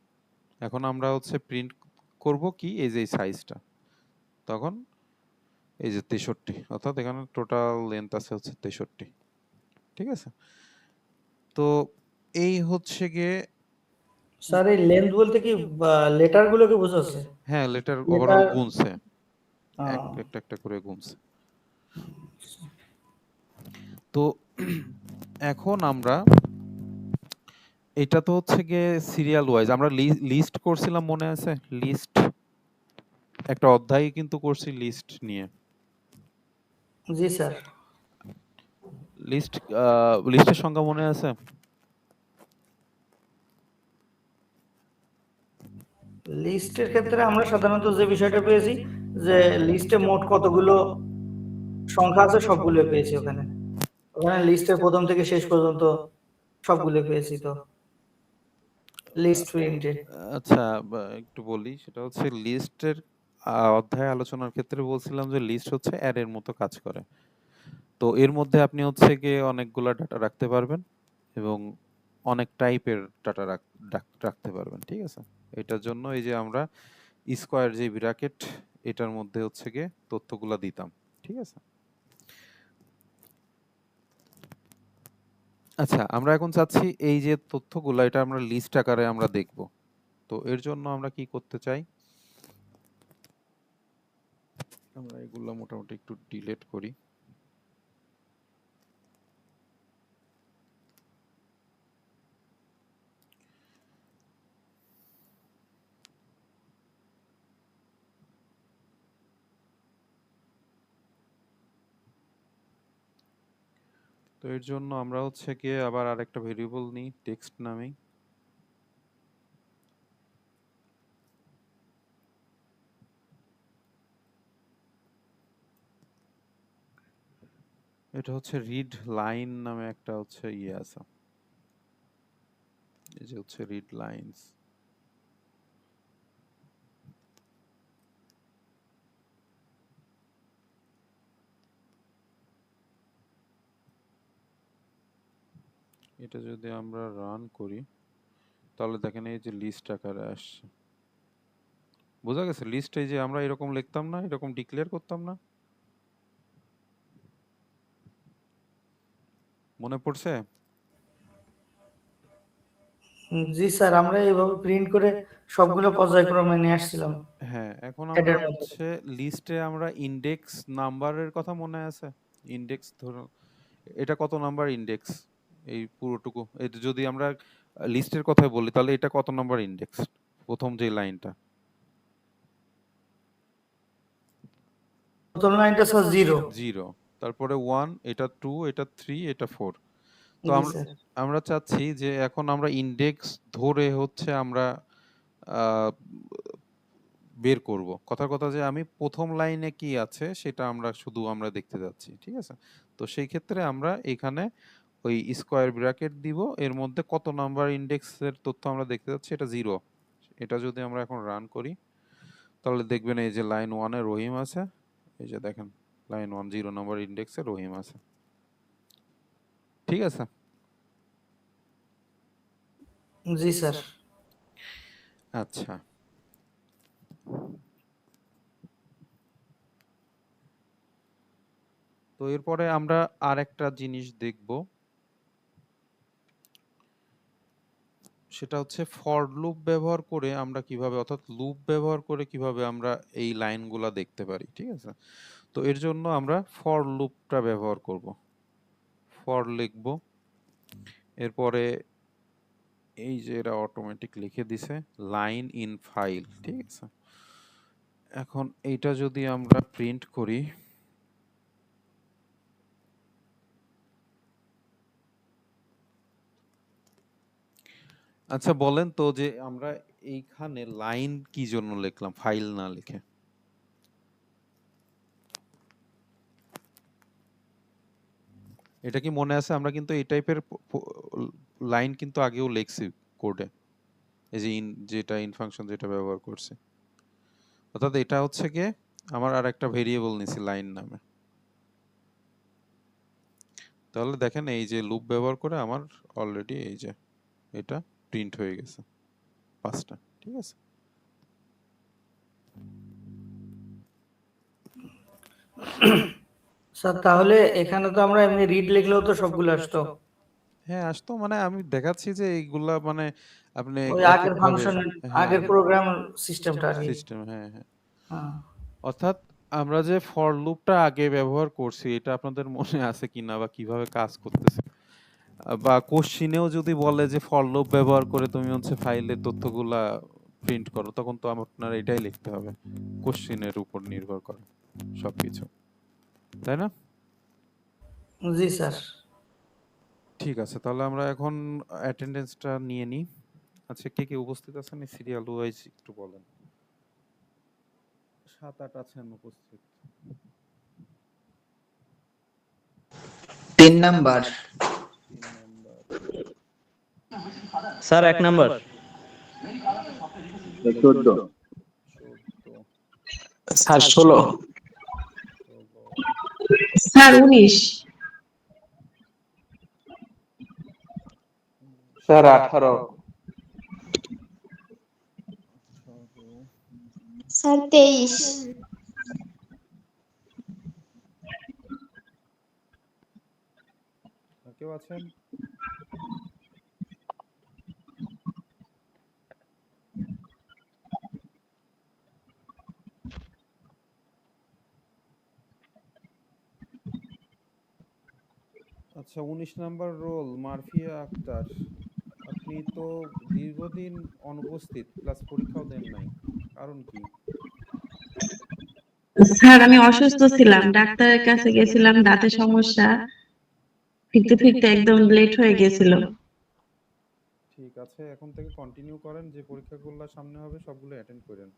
এখন আমরা হচ্ছে প্রিন্ট করব কি, এই যে সাইজটা, তখন এই যে 63, অর্থাৎ এখানে টোটাল লেন্থ আছে হচ্ছে 63। ঠিক আছে, তো এই হচ্ছে গিয়ে স্যার এই লেন্থ বলতে কি লেটার গুলোকে বোঝাচ্ছে? হ্যাঁ লেটার ওভারঅল লেটার গুনছে, একটা একটা করে গুনছে। তো এখন আমরা এটা তো হচ্ছে গিয়ে সিরিয়াল ওয়াইজ আমরা লিস্ট করছিলাম, মনে আছে? লিস্ট একটা অধ্যায় কিন্তু করছি লিস্ট নিয়ে। জি স্যার। লিস্ট লিস্টের সংজ্ঞা মনে আছে? লিস্টের ক্ষেত্রে আমরা সাধারণত যে বিষয়টা পেয়েছি যে লিস্টে মোট কতগুলো সংখ্যা আছে সবগুলো পেয়েছি ওখানে। ওখানে লিস্টের প্রথম থেকে শেষ পর্যন্ত সবগুলো পেয়েছি তো লিস্ট প্রিন্টে। আচ্ছা, একটু বলি, সেটা হচ্ছে লিস্টের অধ্যায় আলোচনার ক্ষেত্রে বলছিলাম যে লিস্ট হচ্ছে অ্যারের মতো কাজ করে। তো এর মধ্যে আপনি হচ্ছে গিয়ে অনেকগুলা ডাটা রাখতে পারবেন এবং অনেক টাইপের ডাটা রাখতে পারবেন। ঠিক আছে, এটার জন্য এই যে আমরা স্কোয়ার যে ব্র্যাকেট, এটার মধ্যে হচ্ছে গিয়ে তথ্যগুলা দিতাম। ঠিক আছে, আচ্ছা আমরা এখন চাচ্ছি এই যে তথ্যগুলা এটা আমরা লিস্ট আকারে আমরা দেখব। তো এর জন্য আমরা কি করতে চাই, আমরা এগুলা মোটামুটি একটু ডিলিট করি। তো এর জন্য আমরা হচ্ছে গিয়ে আবার আরেকটা ভেরিয়েবল নিই টেক্সট নামে। এটা হচ্ছে রিড লাইন নামে একটা হচ্ছে ইয়ে আছে, এই যে হচ্ছে রিড লাইনস। এটা যদি আমরা রান করি তাহলে দেখেন এই যে লিস্ট আকারে আসছে। বোঝা গেছে? লিস্ট এই যে আমরা এরকম লিখতাম না, এরকম ডিক্লেয়ার করতাম না, মনে পড়ছে? জি স্যার, আমরা এইভাবে প্রিন্ট করে সবগুলো পর্যায়ক্রমে নিয়ে আসছিলাম হ্যাঁ, এখন আমরা হেডের মধ্যে। হচ্ছে লিস্টে আমরা ইন্ডেক্স নাম্বারের কথা মনে আছে? ইন্ডেক্স ধরো এটা কত নাম্বার ইন্ডেক্স, এই পুরোটুকু এটা যদি আমরা লিস্টের কথা বলি তাহলে এটা কত নাম্বার ইন্ডেক্স, প্রথম যে লাইনটা? প্রথম লাইনটা স্যার 0। 0, তারপরে 1, এটা 2, এটা 3, এটা 4। তো জি আমরা স্যার। আমরা চাচ্ছি যে এখন আমরা ইন্ডেক্স ধরে হচ্ছে আমরা আহ, বের করব। কথার কথা যে আমি প্রথম লাইনে কি আছে সেটা আমরা শুধু আমরা দেখতে যাচ্ছি। ঠিক আছে, তো সেই ক্ষেত্রে আমরা এখানে ওই স্কোয়ার ব্র্যাকেট দিব, এর মধ্যে কত নাম্বার ইন্ডেক্সের তথ্য আমরা দেখতে যাচ্ছি, এটা 0। এটা যদি আমরা এখন রান করি তাহলে দেখবেন এই যে লাইন 1 এ রহিম আছে, এই যে দেখেন লাইন 1 0 নম্বর ইন্ডেক্সে রহিম আছে। ঠিক আছে, জি স্যার। আচ্ছা তো এরপরে আমরা আর একটা জিনিস দেখব, সেটা হচ্ছে ফর লুপ ব্যবহার করে আমরা কিভাবে, অর্থাৎ লুপ ব্যবহার করে কিভাবে আমরা এই লাইনগুলা দেখতে পারি। ঠিক আছে, তো এর জন্য আমরা ফর লুপটা ব্যবহার করব। ফর লিখব, এরপরে এই যে এরা অটোমেটিক লিখে দিছে লাইন ইন ফাইল। ঠিক আছে, এখন এইটা যদি আমরা প্রিন্ট করি, আচ্ছা বলেন তো যে আমরা এইখানে লাইন কি জন্য লিখলাম ফাইল না লিখে? এটা কি মনে আছে? আমরা কিন্তু এই টাইপের লাইন কিন্তু আগেও লিখছি কোডে, এই যে যেটা ইন ফাংশন যেটা ব্যবহার করছে, অর্থাৎ এটা হচ্ছে গিয়ে আমার আর একটা ভেরিয়েবল নিছি লাইন নামে। তাহলে দেখেন এই যে লুপ ব্যবহার করে আমার অলরেডি এই যে এটা প্রিন্ট হয়ে গেছে 5টা। ঠিক আছে, স্যার তাহলে এখানে তো আমরা এমনি রিড লিখলেও তো সবগুলো আসতো, হ্যাঁ আসতো, মানে আমি দেখাচ্ছি যে এইগুলা মানে আপনি ওই আগের এককভাবে ফাংশনের হ্যাঁ আগের প্রোগ্রাম সিস্টেমটা আর কি। সিস্টেম, হ্যাঁ হ্যাঁ। হ্যাঁ। অর্থাৎ আমরা যে ফর লুপটা আগে ব্যবহার করছি এটা আপনাদের মনে আছে কিনা বা কিভাবে কাজ করতেছে, বা কোশ্চিনেও যদি বলে যে ফর লুপ ব্যবহার করে তুমি হচ্ছে ফাইলের তথ্যগুলা প্রিন্ট করো, তখন তো আপনার এটাই লিখতে হবে, কোশ্চিনের উপর নির্ভর করে সবকিছু, তাই না? জি স্যার। ঠিক আছে, তাহলে আমরা এখন অ্যাটেন্ডেন্সটা নিয়ে নিই। আচ্ছা, কে কে উপস্থিত আছেন এই সিরিয়াল ওয়াইজ একটু বলেন। 7-8 আছেন উপস্থিত। 3 number. 3 number. Sir 1 number. 14। Sir 16। 16। Sir 19। Sir 18। 18। Sir 23। আর কেউ আছেন? আচ্ছা, 19 নাম্বার রোল মারফিয়া আক্তার। আপনি তো দীর্ঘদিন অনুপস্থিত, প্লাস পরীক্ষাও দেন নাই, কারণ কি? স্যার আমি অসুস্থ ছিলাম, ডাক্তারের কাছে গেছিলাম, দাঁতের সমস্যা, ফিরতে ফিরতে একদম লেট হয়ে গেছিল। ঠিক আছে, এখন থেকে কন্টিনিউ করেন, যে পরীক্ষাগুলো সামনে হবে সবগুলো অ্যাটেন্ড করেন।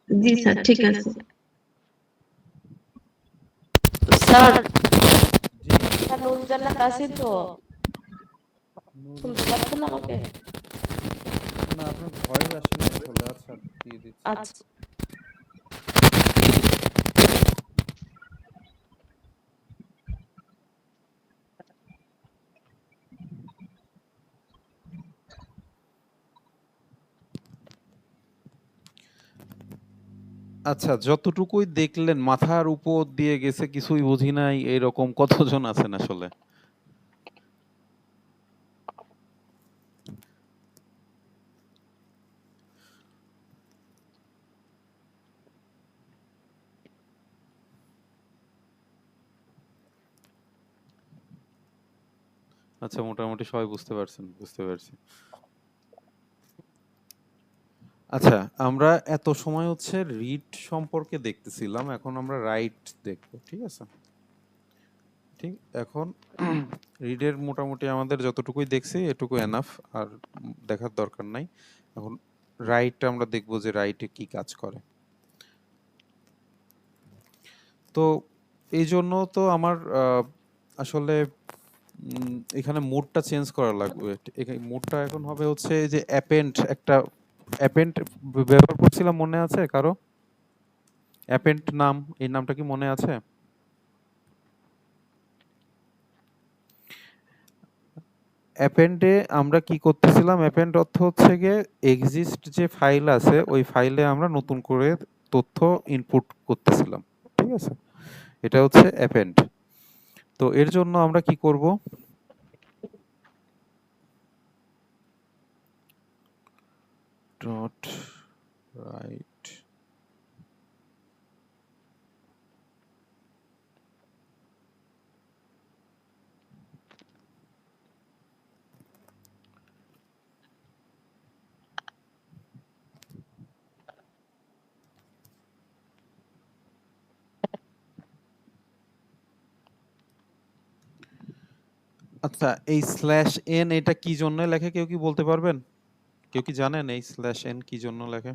জি স্যার, ঠিক আছে। স্যার জি। স্যার নুরজান্নাত আছি তো, শুনতে পাচ্ছেন আমাকে? না, আপনার ভয়েস আসে না আসলে। আচ্ছা, দিয়ে দিচ্ছি। আচ্ছা আচ্ছা, যতটুকুই দেখলেন মাথার উপর দিয়ে গেছে, কিছুই বুঝি নাই, এরকম কতজন আছেন আসলে? আচ্ছা, মোটামুটি সবাই বুঝতে পারছেন, বুঝতে পারছি। আচ্ছা, আমরা এত সময় হচ্ছে রিড সম্পর্কে দেখতেছিলাম, এখন আমরা রাইট দেখব, ঠিক আছে? ঠিক, এখন রিডের মোটামুটি আমাদের যতটুকুই দেখছি এটুকু এনাফ, আর দেখার দরকার নাই। এখন রাইট আমরা দেখব যে রাইটে কি কাজ করে। তো এই জন্য তো আমার আসলে এখানে মোডটা চেঞ্জ করা লাগবে। এখানে মোডটা এখন হবে হচ্ছে এই যে অ্যাপেন্ড, একটা অ্যাপেন্ড ব্যবহার করছিলাম, মনে আছে কারো? অ্যাপেন্ড নাম, এই নামটা কি মনে আছে? অ্যাপেন্ডে আমরা কি করতেছিলাম, অ্যাপেন্ড অর্থ হচ্ছে গিয়ে এক্সিস্ট যে ফাইল আছে ওই ফাইলে আমরা নতুন করে তথ্য ইনপুট করতেছিলাম, ঠিক আছে? এটা হচ্ছে অ্যাপেন্ড। তো এর জন্য আমরা কি করব, ডট রাইট। আচ্ছা, এই স্ল্যাশ এন এটা কি জন্য লেখে, কেউ কি বলতে পারবেন? কেউ কি জানেন এই স্ল্যাশ এন কি জন্য লেখে?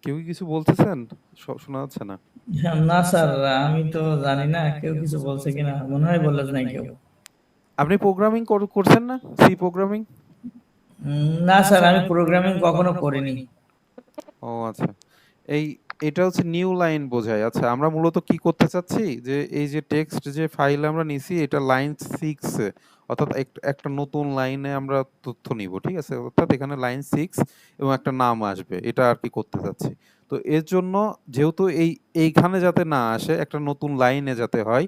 কেউ কি কিছু বলতেছেন? শোনা যাচ্ছে না। না স্যার, আমি তো জানি না কেউ কিছু বলছে কিনা, মনে হয় বললে নাই কেউ। আপনি প্রোগ্রামিং করছেন না, সি প্রোগ্রামিং? না স্যার, আমি প্রোগ্রামিং কখনো করিনি। ও আচ্ছা, এই এটা হচ্ছে নিউ লাইন বোঝায়। আচ্ছা, আমরা মূলত কি করতে চাচ্ছি যে এই যে টেক্সট যে ফাইল আমরা নিছি এটা লাইন 6 এ, অর্থাৎ একটা নতুন লাইনে আমরা তথ্য নিব, ঠিক আছে? অর্থাৎ এখানে লাইন 6 এবং একটা নাম আসবে, এটা আর কি করতে চাচ্ছি। তো এর জন্য যেহেতু এইখানে যাতে না আসে, একটা নতুন লাইনে যাতে হয়,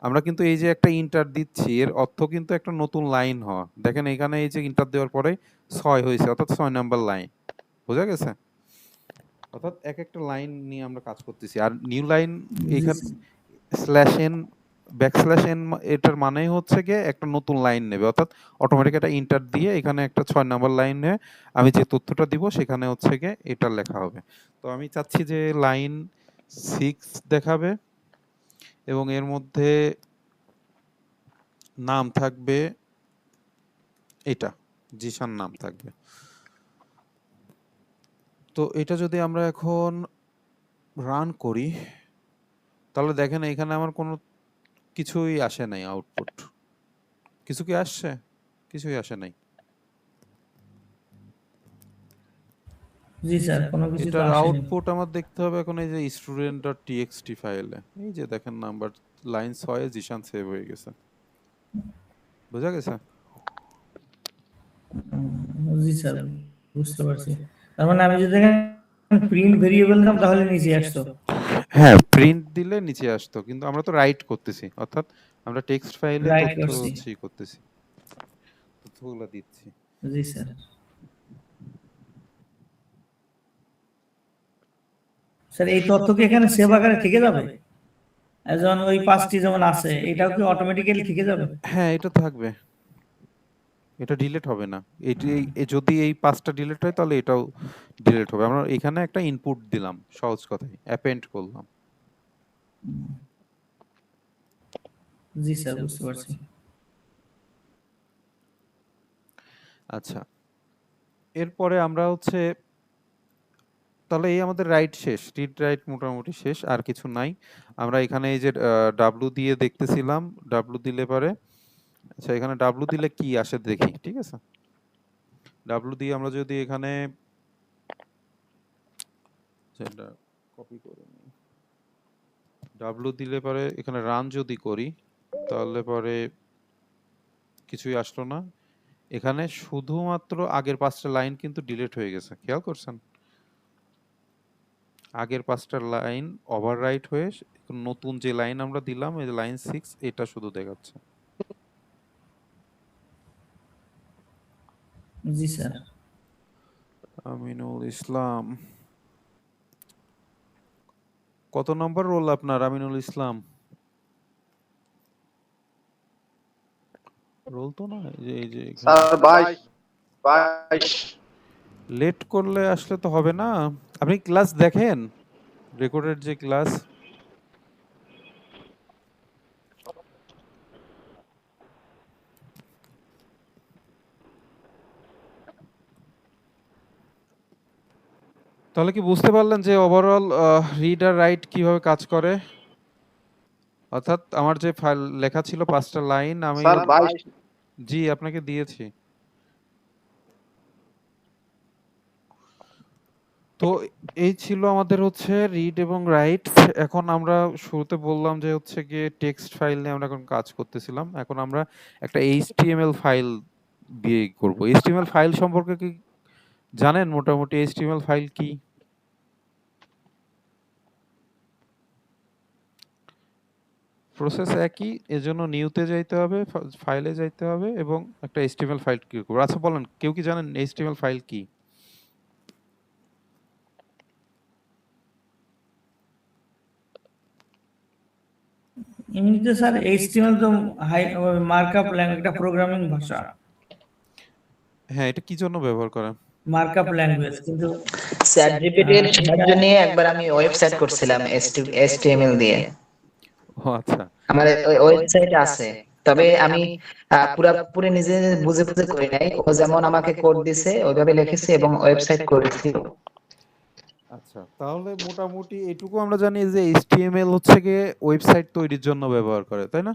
আমরা কিন্তু এই যে একটা ইন্টার দিচ্ছি এর অর্থ কিন্তু একটা নতুন লাইন হওয়া। দেখেন এখানে এই যে ইন্টার দেওয়ার পরে 6 হয়েছে, অর্থাৎ 6 নাম্বার লাইন। বোঝা গেছে? অর্থাৎ এক একটা লাইন নিয়ে আমরা কাজ করতেছি। আর নিউ লাইন জি এখানে sir. Slash N backslash N এটার মানেই হচ্ছে গিয়ে একটা নতুন লাইন নেবে, অর্থাৎ অটোমেটিক একটা ইন্টার দিয়ে এখানে একটা 6 নাম্বার লাইনে আমি যে তথ্যটা দিব সেখানে হচ্ছে গিয়ে এটা লেখা হবে। তো আমি চাচ্ছি যে লাইন 6 দেখাবে এবং এর মধ্যে নাম থাকবে এটা, জিশান নাম থাকবে। তো এটা যদি আমরা এখন রান করি তাহলে দেখেন এখানে আমার কোনো কিছুই আসে নাই আউটপুট। কিছু কি আসছে? কিছুই আসে নাই। জি স্যার, কোনো কিছু তো এটার আসেনি। আউটপুট আমার দেখতে হবে এখন এই যে student.txt ফাইলে। এই যে দেখেন নাম্বার লাইন 6 এ জিশান সেভ হয়ে গেছে। বোঝা গেছে? জি স্যার, বুঝতে পারছি। তার মানে আমি যদি প্রিন্ট ভেরিয়েবল দিতাম তাহলে নিচে আসতো। হ্যাঁ, প্রিন্ট দিলে নিচে আসতো, কিন্তু আমরা তো রাইট করতেছি, অর্থাৎ আমরা টেক্সট ফাইলে রাইট তথ্য করছি। হচ্ছে করতেছি, তথ্যগুলো দিচ্ছি। জি স্যার। স্যার এই তথ্য কি এখানে সেভ আকারে থেকে যাবে? যেমন ওই পাঁচটি যেমন আছে, এটাও কি অটোমেটিক্যালি থেকে যাবে? হ্যাঁ, এটা থাকবে, এটা ডিলিট হবে না। এটি যদি এই পাঁচটা ডিলিট হয় তাহলে এটাও ডিলিট হবে। আমরা এখানে একটা ইনপুট দিলাম, সহজ কথায় অ্যাপেন্ড করলাম। জি স্যার, বুঝতে পারছি। আচ্ছা, এরপরে আমরা হচ্ছে তাহলে এই আমাদের রাইট শেষ, রিড রাইট মোটামুটি শেষ, আর কিছু নাই। আমরা এখানে এই যে ডাব্লু দিয়ে দেখতেছিলাম, ডাব্লু দিলে পরে আচ্ছা এখানে ডাব্লু দিলে কি আসে দেখি, ঠিক আছে? ডাব্লু দিয়ে আমরা যদি এখানে সেটা কপি করে নিই, ডাব্লু দিলে পরে এখানে রান যদি করি তাহলে পরে কিছুই আসলো না। এখানে শুধুমাত্র আগের 5টা লাইন কিন্তু ডিলিট হয়ে গেছে, খেয়াল করছেন? আগের 5টা লাইন ওভাররাইট হয়ে নতুন যে লাইন আমরা দিলাম এই লাইন 6 এটা শুধু দেখাচ্ছে। জি স্যার। আমিনুল ইসলাম, কত নম্বর রোল আপনার আমিনুল ইসলাম? রোল তো না, এই যে এখানে স্যার 22 লেট করলে আসলে তো হবে না। আপনি ক্লাস দেখেন, রেকর্ডেড যে ক্লাস? তাহলে কি বুঝতে পারলেন যে ওভারঅল রিড আর রাইট কিভাবে কাজ করে? অর্থাৎ আমার যে ফাইল লেখা ছিল 5টা লাইন আমি স্যার 22 জি আপনাকে দিয়েছি। তো এই ছিল আমাদের হচ্ছে রিড এবং রাইট। এখন আমরা শুরুতে বললাম যে হচ্ছে গিয়ে টেক্সট ফাইল নিয়ে আমরা এখন কাজ করতেছিলাম। এখন আমরা একটা এইচটিএমএল ফাইল দিয়ে করব। এইচটিএমএল ফাইল সম্পর্কে কি জানেন মোটামুটি এইচটিএমএল ফাইল কি? প্রসেস একই, এজন্য নিউতে যাইতে হবে, ফাইলে যাইতে হবে এবং একটা এইচটিএমএল ফাইল ক্রিয়েট করব। আচ্ছা বলেন, কেউ কি জানেন এইচটিএমএল ফাইল কি? এমনিতে স্যার এইচটিএমএল তো হাই মার্কআপ ল্যাঙ্গুয়েজ, একটা প্রোগ্রামিং ভাষা, হ্যাঁ, এটা কি জন্য ব্যবহার করেন? Markup language. কিন্তু চ্যাট জিপিটির সাহায্য নিয়ে একবার আমি ওয়েবসাইট করছিলাম HTML দিয়ে। ও আচ্ছা। আমার ওয়েবসাইট আছে, তবে আমি পুরোপুরি নিজে বুঝে বুঝে করি নাই। ও যেমন আমাকে কোড দিছে ওইভাবে লিখেছি এবং ওয়েবসাইট করেছি। আচ্ছা, তাহলে মোটামুটি এটুকু আমরা জানি যে এইচটিএমএল হচ্ছে গিয়ে ওয়েবসাইট তৈরির জন্য ব্যবহার করে, তাই না?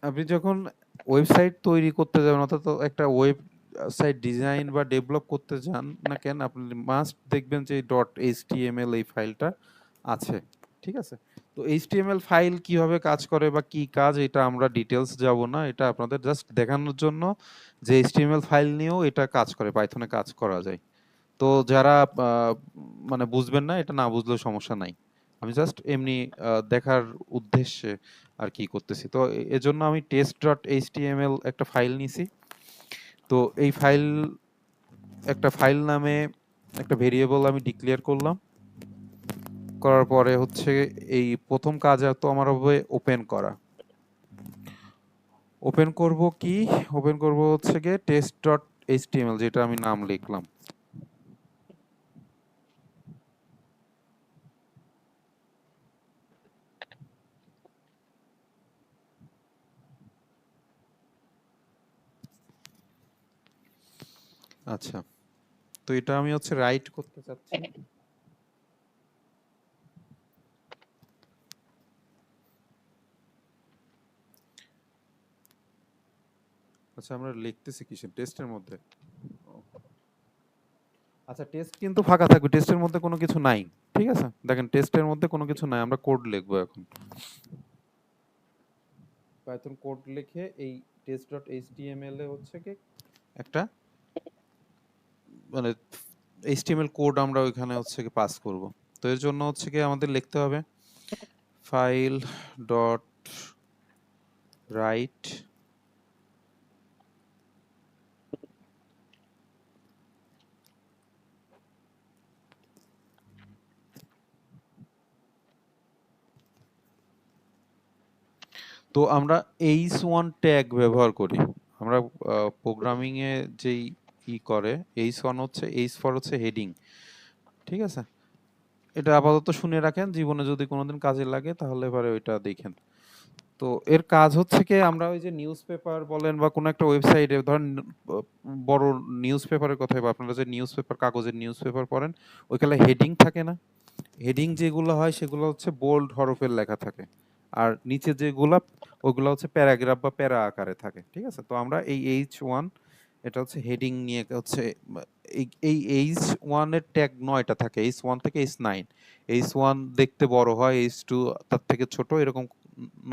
আপনি যখন ওয়েবসাইট তৈরি করতে যাবেন অর্থাৎ একটা ওয়েব সাইট ডিজাইন বা ডেভেলপ করতে যান না কেন, আপনি মাস্ট দেখবেন যে ডট এইচটিএমএল এই ফাইলটা আছে, ঠিক আছে? তো এইচটিএমএল ফাইল কিভাবে কাজ করে বা কি কাজ, এটা আমরা ডিটেলস যাব না, এটা আপনাদের জাস্ট দেখানোর জন্য যে এইচটিএমএল ফাইল নিয়েও এটা কাজ করে, পাইথনে কাজ করা যায়। তো যারা মানে বুঝবেন না, এটা না বুঝলেও সমস্যা নাই, আমি জাস্ট এমনি দেখার উদ্দেশ্যে আর কি করতেছি। তো এজন্য আমি টেস্ট ডট এইচটিএমএল একটা ফাইল নিছি। তো এই ফাইল, একটা ফাইল নামে একটা ভেরিয়েবল আমি ডিক্লেয়ার করলাম, করার পরে হচ্ছে এই প্রথম কাজ তো আমার হবে ওপেন করা। ওপেন করব কি, ওপেন করব হচ্ছে গিয়ে টেস্ট ডট এইচটিএমএল, যেটা আমি নাম লিখলাম। আচ্ছা, তো এটা আমি হচ্ছে রাইট করতে চাচ্ছি। আচ্ছা, আমরা লিখতেছি কিসের, টেস্টের মধ্যে? আচ্ছা, টেস্ট কিন্তু ফাঁকা থাকবে, টেস্টের মধ্যে কোনো কিছু নাই, ঠিক আছে? দেখেন টেস্টের মধ্যে কোনো কিছু নাই, আমরা কোড লিখবো এখন। পাইথন কোড লিখে এই test.html এ হচ্ছে কি একটা মানে HTML কোড আমরা ওইখানে হচ্ছে কি পাস করব। তো এর জন্য হচ্ছে কি আমাদের লিখতে হবে ফাইল ডট রাইট তো আমরা h1 ট্যাগ ব্যবহার করি। আমরা প্রোগ্রামিং এ যেই করে h1 হচ্ছে h4 হচ্ছে হেডিং, ঠিক আছে? এটা আপাতত শুনে রাখেন, জীবনে যদি কোনোদিন কাজে লাগে তাহলে এবারে ওইটা দেখেন। তো এর কাজ হচ্ছে কি আমরা ওই যে নিউজ পেপার বলেন বা কোনো একটা ওয়েবসাইটে ধরেন বড় নিউজ পেপারের কথাই বা আপনারা যে নিউজ পেপার, কাগজের নিউজ পেপার পড়েন, ওইখানে হেডিং থাকে না? হেডিং যেগুলো হয় সেগুলো হচ্ছে বোল্ড হরফের লেখা থাকে, আর নিচে যেগুলো ওইগুলো হচ্ছে প্যারাগ্রাফ বা প্যারা আকারে থাকে, ঠিক আছে? তো আমরা এই h1 এটা হচ্ছে হেডিং নিয়ে হচ্ছে এই h1 এর ট্যাগ 9টা থাকে, h1 থেকে h9। h1 দেখতে বড় হয়, h2 তার থেকে ছোট, এরকম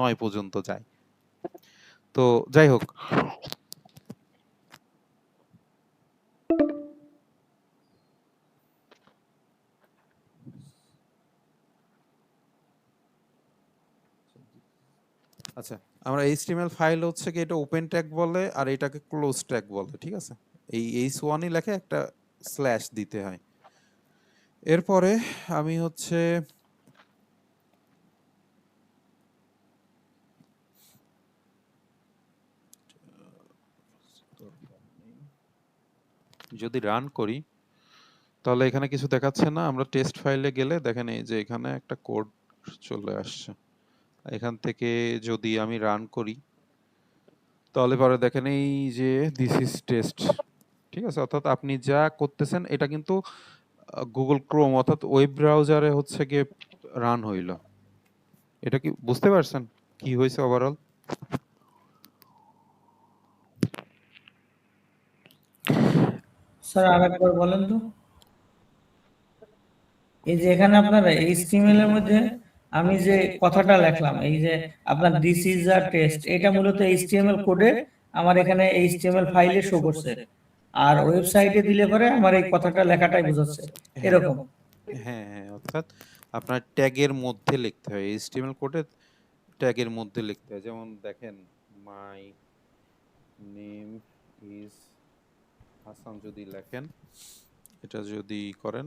9 পর্যন্ত যায়। তো যাই হোক, আচ্ছা, আমরা HTML ফাইল হচ্ছে কি এটা ওপেন ট্যাগ বলে আর এটাকে ক্লোজ ট্যাগ বলে, ঠিক আছে? এই h1 ই লেখে একটা স্ল্যাশ দিতে হয়। এরপরে আমি হচ্ছে যদি রান করি তাহলে এখানে কিছু দেখাচ্ছে না। আমরা টেস্ট ফাইলে গেলে দেখেন এই যে এখানে একটা কোড চলে আসছে। এখান থেকে যদি আমি রান করি তাহলে পরে দেখেন এই যে দিস ইজ টেস্ট, ঠিক আছে? অর্থাৎ আপনি যা করতেছেন এটা কিন্তু গুগল ক্রোম অর্থাৎ ওয়েব ব্রাউজারে হচ্ছে গিয়ে রান হইল। এটা কি বুঝতে পারছেন কি হয়েছে ওভারঅল? স্যার আরেকবার বলেন তো। এই যে এখানে আপনার এইচটিএমএল এর মধ্যে আমি যে কথাটা লিখলাম, এই যে আপনার দিস ইজ আ টেস্ট, এটা মূলত এইচটিএমএল কোডে আমার এখানে এইচটিএমএল ফাইলে শো করছে, আর ওয়েবসাইটে দিলে পরে আমার এই কথাটা লেখাটাই বোঝাচ্ছে, এরকম। হ্যাঁ হ্যাঁ, অর্থাৎ আপনার ট্যাগের মধ্যে লিখতে হয়, HTML কোডে ট্যাগের মধ্যে লিখতে হয়। যেমন দেখেন মাই নেম ইজ হাসান যদি লেখেন, এটা যদি করেন,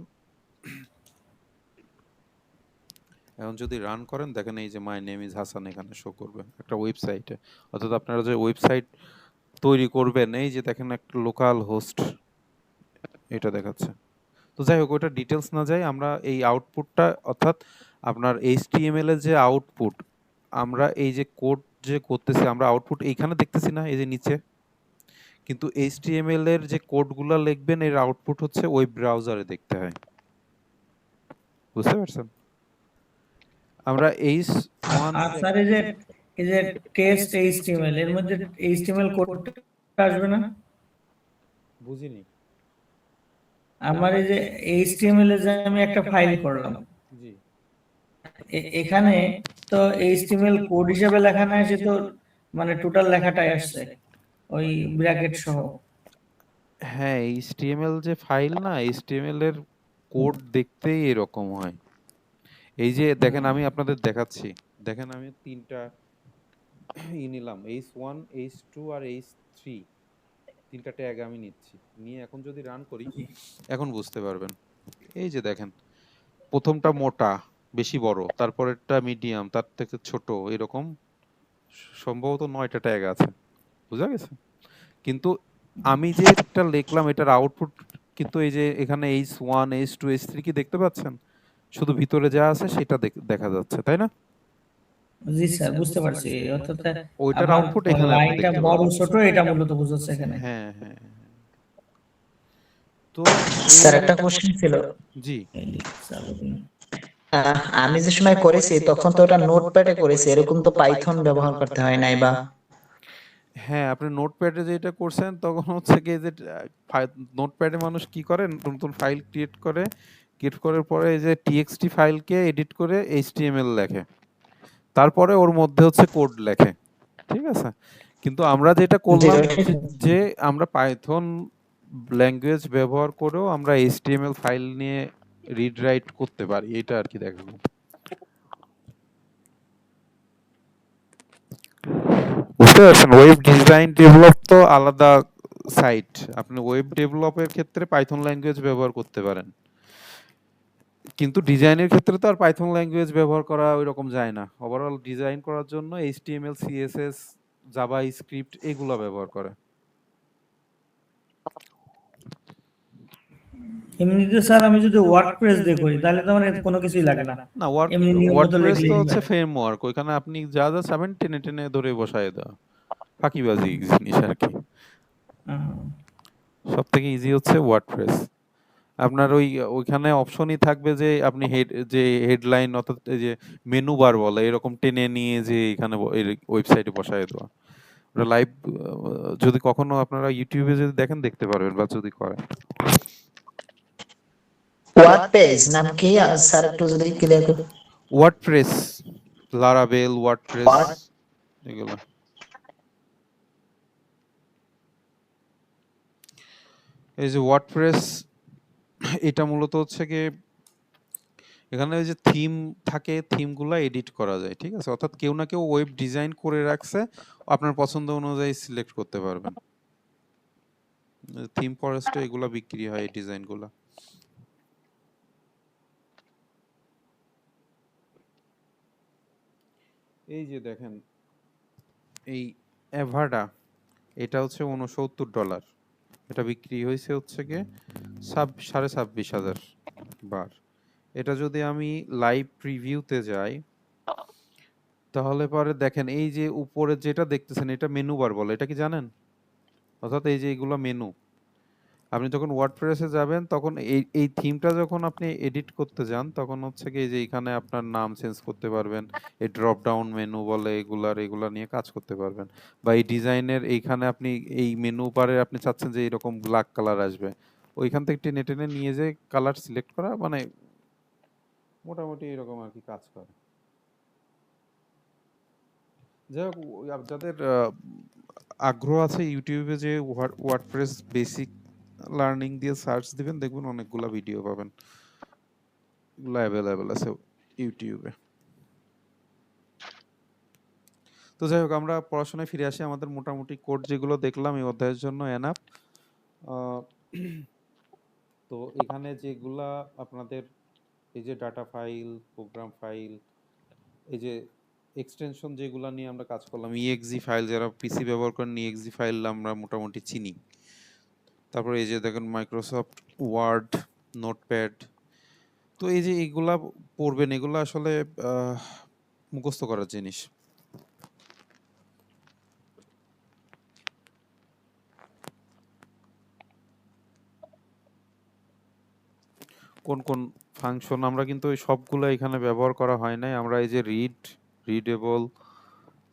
এখন যদি রান করেন দেখেন এই যে মাই নেম ইজ হাসান এখানে শো করবে একটা ওয়েবসাইটে। অর্থাৎ আপনারা যে ওয়েবসাইট তৈরি করবেন এই যে দেখেন একটা লোকাল হোস্ট এটা দেখাচ্ছে। তো যাই হোক, ওটা ডিটেলস না যাই, আমরা এই আউটপুটটা অর্থাৎ আপনার HTML এর যে আউটপুট, আমরা এই যে কোড যে করতেছি আমরা আউটপুট এইখানে দেখতেছি না এই যে নিচে, কিন্তু HTML এর যে কোডগুলো লিখবেন এর আউটপুট হচ্ছে ওয়েব ব্রাউজারে দেখতে হয়। বুঝতে পারছেন? আমরা h1 আর স্যার এই যে টেস্ট এইচটিএমএল এর মধ্যে এইচটিএমএল কোডটা আসবে না? বুঝিনি। আমার এই যে HTML এ যে আমি একটা ফাইল করলাম, জি। এখানে তো HTML কোড হিসেবে লেখা না এসে তো মানে টোটাল লেখাটাই আসছে ওই ব্র্যাকেট সহ। হ্যাঁ, HTML যে ফাইল না, HTML এর কোড দেখতেই এরকম হয়। এই যে দেখেন আমি আপনাদের দেখাচ্ছি। দেখেন আমি 3টা নিলাম, H1, H2 আর H3। 3টা ট্যাগ আমি নিচ্ছি। নিয়ে এখন যদি রান করি, এখন বুঝতে পারবেন। এই যে দেখেন, প্রথমটা মোটা, বেশি বড়, তারপরেরটা মিডিয়াম, তার থেকে ছোট, এরকম সম্ভবত 9টা ট্যাগ আছে। বুঝা গেছে? কিন্তু আমি যেটা লিখলাম এটার আউটপুট কিন্তু এই যে এখানে H1, H2, H3 কি দেখতে পাচ্ছেন? শুধু ভিতরে যা আছে সেটা দেখা যাচ্ছে, তাই না? জি স্যার, বুঝতে পারছি। অর্থাৎ ওইটার আপনার আউটপুট এখানে আপনি লাইনটা দেখতে বড় পাবেন। ছোট এটা মূলত বুঝাচ্ছে এখানে। হ্যাঁ, হ্যাঁ, হ্যাঁ। তো এই স্যার একটা কোশ্চেন ছিল। জি। আমি যে সময় করেছি তখন তো ওটা নোটপ্যাডে করেছি, এরকম তো পাইথন ব্যবহার করতে হয় নাই বা? হ্যাঁ, আপনি নোটপ্যাডে যেটা করছেন তখন হচ্ছে কি যে নোটপ্যাডে মানুষ কি করে, নতুন ফাইল ক্রিয়েট করার পরে এই যে টিএক্সটি ফাইলকে এডিট করে এইচটিএমএল লেখে, তারপরে ওর মধ্যে হচ্ছে কোড লেখে, ঠিক আছে? কিন্তু আমরা যেটা জি করলাম ওইটাই তো। যে আমরা পাইথন ল্যাঙ্গুয়েজ ব্যবহার করেও আমরা এইচটিএমএল ফাইল নিয়ে রিড রাইট করতে পারি, এটা আর কি দেখাবো। বুঝতে পারছেন? ওয়েব ডিজাইন ডেভেলপ তো আলাদা সাইট। আপনি ওয়েব ডেভেলপের ক্ষেত্রে পাইথন ল্যাঙ্গুয়েজ ব্যবহার করতে পারেন, কিন্তু ডিজাইনের ক্ষেত্রে তো আর পাইথন ল্যাঙ্গুয়েজ ব্যবহার করা ওই রকম যায় না। ওভারঅল ডিজাইন করার জন্য এইচটিএমএল, সিএসএস, জাভা স্ক্রিপ্ট এগুলো ব্যবহার করে। এমনিতে স্যার আমি যদি ওয়ার্ডপ্রেস দিয়ে করি তাহলে তো আমার কোনো কিছুই লাগে না, না, এমনি নিয়ম মতো ওয়ার্ডপ্রেস তো লিখলেই হচ্ছে হয়। ফ্রেমওয়ার্ক, ওইখানে আপনি যা যা চাবেন টেনে টেনে ধরে বসায় দেওয়া, ফাঁকিবাজি জিনিস আর কি। আহ, সব থেকে ইজি হচ্ছে ওয়ার্ডপ্রেস। আপনার ওইখানে অপশনই থাকবে যে আপনি হেডলাইন অর্থাৎ এই যে মেনু বার বলে এরকম টেনে নিয়ে যে এখানে ওয়েবসাইটে বসায় দেওয়া। ওটা লাইভ যদি কখনো আপনারা ইউটিউবে যদি দেখেন দেখতে পারবেন, বা যদি করেন। ওয়ার্ড পেজ নাম কি স্যার, একটু যদি ক্লিয়ার করুন। ওয়ার্ডপ্রেস, লারাভেল, ওয়ার্ডপ্রেস ওয়ার্ড এগুলো। এই যে ওয়ার্ডপ্রেস, এটা মূলত হচ্ছে কি এখানে ওই যে থিম থাকে, থিমগুলো এডিট করা যায়, ঠিক আছে? অর্থাৎ কেউ না কেউ ওয়েব ডিজাইন করে রাখছে, আপনার পছন্দ অনুযায়ী সিলেক্ট করতে পারবেন। থিম ফরেস্টে এগুলা বিক্রি হয়, এই ডিজাইনগুলো। এই যে দেখেন, এই এভাডা, এটা হচ্ছে $69, এটা বিক্রি হয়েছে হচ্ছে গিয়ে 26,500 বার। এটা যদি আমি লাইভ প্রিভিউতে যাই তাহলে পরে দেখেন এই যে উপরে যেটা দেখতেছেন এটা মেনু বার বলে, এটা কি জানেন? অর্থাৎ এই যে এগুলো মেনু। আপনি যখন ওয়ার্ডপ্রেসে যাবেন তখন এই থিমটা যখন আপনি এডিট করতে যান তখন হচ্ছে কি এই যে এখানে আপনার নাম চেঞ্জ করতে পারবেন, এই ড্রপ ডাউন মেনু বলে এগুলা নিয়ে কাজ করতে পারবেন। বা এই ডিজাইনের এইখানে আপনি এই মেনু বারে আপনি চাচ্ছেন যে এরকম ব্ল্যাক কালার আসবে, ওইখান থেকে টেনে টেনে নিয়ে যে কালার সিলেক্ট করা, মানে মোটামুটি এরকম আর কি কাজ করে। যাই হোক, যাদের আগ্রহ আছে ইউটিউবে যে ওয়ার্ডপ্রেস বেসিক লার্নিং দিয়ে সার্চ দিবেন, দেখবেন অনেকগুলা ভিডিও পাবেন, এগুলো অ্যাভেলেবেল আছে ইউটিউবে। তো যাই হোক, আমরা পড়াশোনায় ফিরে আসি। আমাদের মোটামুটি কোড যেগুলো দেখলাম এই অধ্যায়ের জন্য এনাফ। তো এখানে যেগুলা আপনাদের এই যে ডাটা ফাইল, প্রোগ্রাম ফাইল, এই যে এক্সটেনশন যেগুলো নিয়ে আমরা কাজ করলাম, ইএক্সি ফাইল, যারা পিসি ব্যবহার করেন ইএক্সি ফাইল আমরা মোটামুটি চিনি। তারপরে এই যে দেখেন মাইক্রোসফট ওয়ার্ড, নোটপ্যাড। তো এই যে এগুলা পড়বেন, এগুলো আসলে মুখস্থ করার জিনিস। কোন কোন ফাংশন আমরা কিন্তু ওই সবগুলো এখানে ব্যবহার করা হয় নাই, আমরা এই যে রিডেবল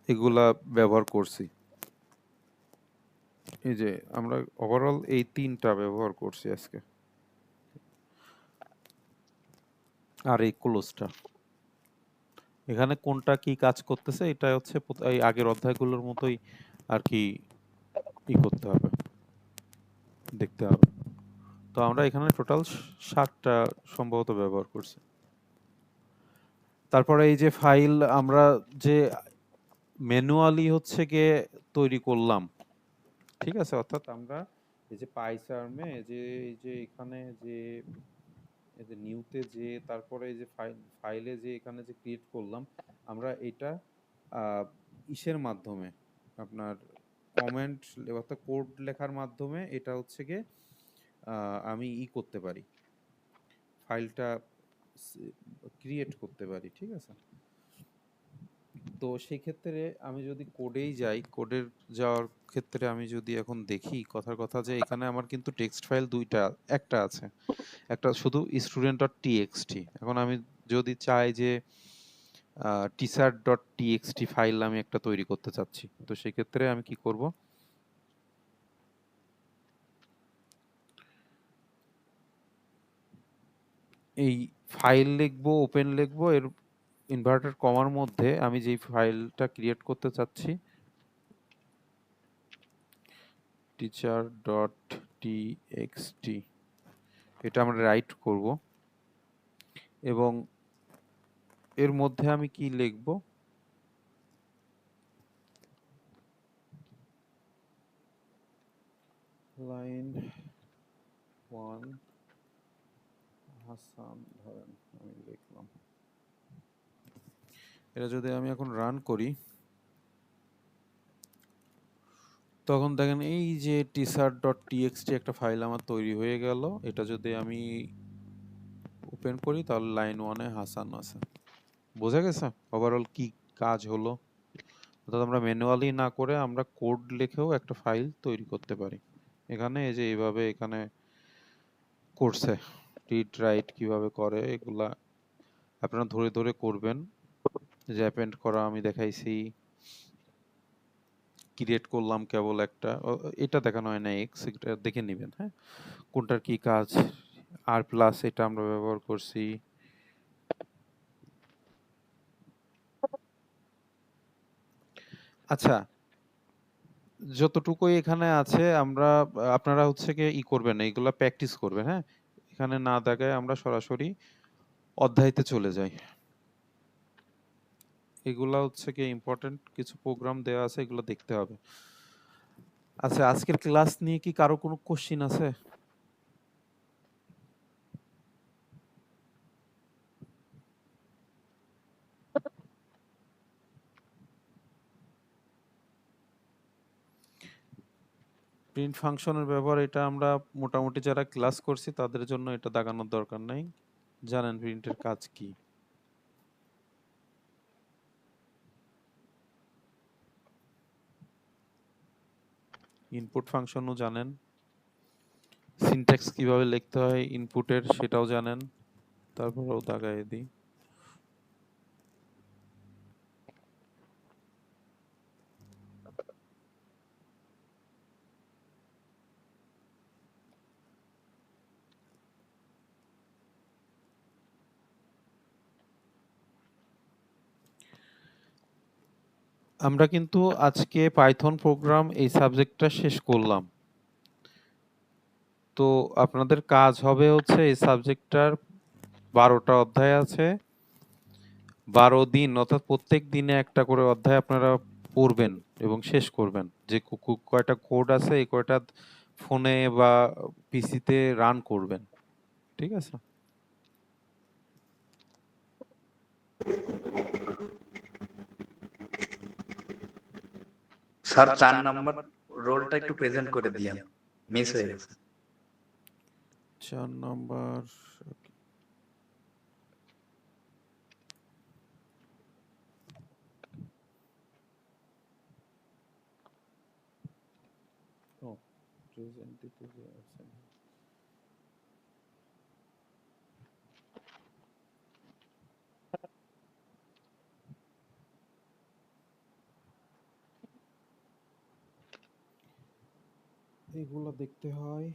এগুলা ব্যবহার করছি। এই যে আমরা ওভারঅল এই তিনটা ব্যবহার করছি আজকে, আর এই ক্লোজটা। এখানে কোনটা কি কাজ করতেছে এটা হচ্ছে এই আগের অধ্যায়গুলোর মতোই আর কি করতে হবে, দেখতে হবে। তো আমরা এখানে টোটাল 7টা সম্ভবত ব্যবহার করছি। তারপরে এই যে ফাইল আমরা যে ম্যানুয়ালি হচ্ছে গিয়ে তৈরি করলাম, ঠিক আছে, অর্থাৎ আমরা এই যে পাইচার্মে এই যে এখানে যে এই যে নিউতে যে তারপরে এই যে ফাইলে যে এখানে যে ক্রিয়েট করলাম আমরা এটা ইসের মাধ্যমে আপনার কমেন্ট অর্থাৎ কোড লেখার মাধ্যমে এটা হচ্ছে গিয়ে আমি করতে পারি, ফাইলটা ক্রিয়েট করতে পারি, ঠিক আছে। তো সেই ক্ষেত্রে আমি যদি কোডেই যাই, কোডের যাওয়ার ক্ষেত্রে আমি যদি এখন দেখি কথার কথা যে এখানে আমার কিন্তু টেক্সট ফাইল দুইটা, একটা আছে, একটা শুধু student.txt। এখন আমি যদি চাই যে teacher.txt ফাইল আমি একটা তৈরি করতে চাচ্ছি, তো সেই ক্ষেত্রে আমি কি করব, এই ফাইল লিখবো, ওপেন লিখবো, এর ইনভার্টেড কমার মধ্যে আমি যেই ফাইলটা ক্রিয়েট করতে চাচ্ছি teacher.txt এটা আমরা রাইট করব এবং এর মধ্যে আমি কি লিখব, লাইন 1 হাসান ধরেন আমি লিখলাম। এটা যদি আমি এখন রান করি তখন দেখেন এই যে teacher.txt একটা ফাইল আমার তৈরি হয়ে গেল। এটা যদি আমি ওপেন করি তাহলে লাইন 1 এ হাসান আছে। বোঝা গেছে ওভারঅল কি কাজ হলো? অর্থাৎ আমরা ম্যানুয়ালি না করে আমরা কোড লিখেও একটা ফাইল তৈরি করতে পারি। এখানে এই যে এইভাবে এখানে করছে, রিড রাইট কিভাবে করে এগুলা আপনারা ধরে ধরে করবেন। যে অ্যাপেন্ড করা আমি দেখাইছি, ক্রিয়েট করলাম কেবল একটা, এটা দেখানো হয় না, এক্স এটা দেখে নেবেন, হ্যাঁ, কোনটার কি কাজ। আর প্লাস এটা আমরা ব্যবহার করছি। আচ্ছা, যতটুকুই এখানে আছে আমরা আপনারা হচ্ছে কি করবেন, এইগুলা প্র্যাকটিস করবেন, হ্যাঁ। এখানে না দেখায় আমরা সরাসরি অধ্যায়তে চলে যাই। এগুলা হচ্ছে কি ইম্পর্টেন্ট কিছু প্রোগ্রাম দেওয়া আছে, এগুলো দেখতে হবে। আচ্ছা, আজকের ক্লাস নিয়ে কি কারো কোনো কোশ্চিন আছে? প্রিন্ট ফাংশনের ব্যবহার এটা আমরা মোটামুটি যারা ক্লাস করছি তাদের জন্য এটা দাগানোর দরকার নাই, জানেন প্রিন্টের কাজ কি। ইনপুট ফাংশনও জানেন, সিনট্যাক্স কিভাবে লিখতে হয় ইনপুটের সেটাও জানেন, তারপরেও দাগায় দিই। আমরা কিন্তু আজকে পাইথন প্রোগ্রাম এই সাবজেক্টটা শেষ করলাম। তো আপনাদের কাজ হবে হচ্ছে এই সাবজেক্টটার 12টা অধ্যায় আছে, 12 দিন অর্থাৎ প্রত্যেক দিনে একটা করে অধ্যায় আপনারা পড়বেন এবং শেষ করবেন। যে কয়টা কোড আছে এই কয়টা ফোনে বা পিসিতে রান করবেন, ঠিক আছে। স্যার 4 নম্বর রোলটা একটু প্রেজেন্ট করে দিয়েন, মিস হয়ে গেছে। 4 নাম্বার ও প্রেজেন্ট দিতে যে আছে। এগুলো দেখতে হয়।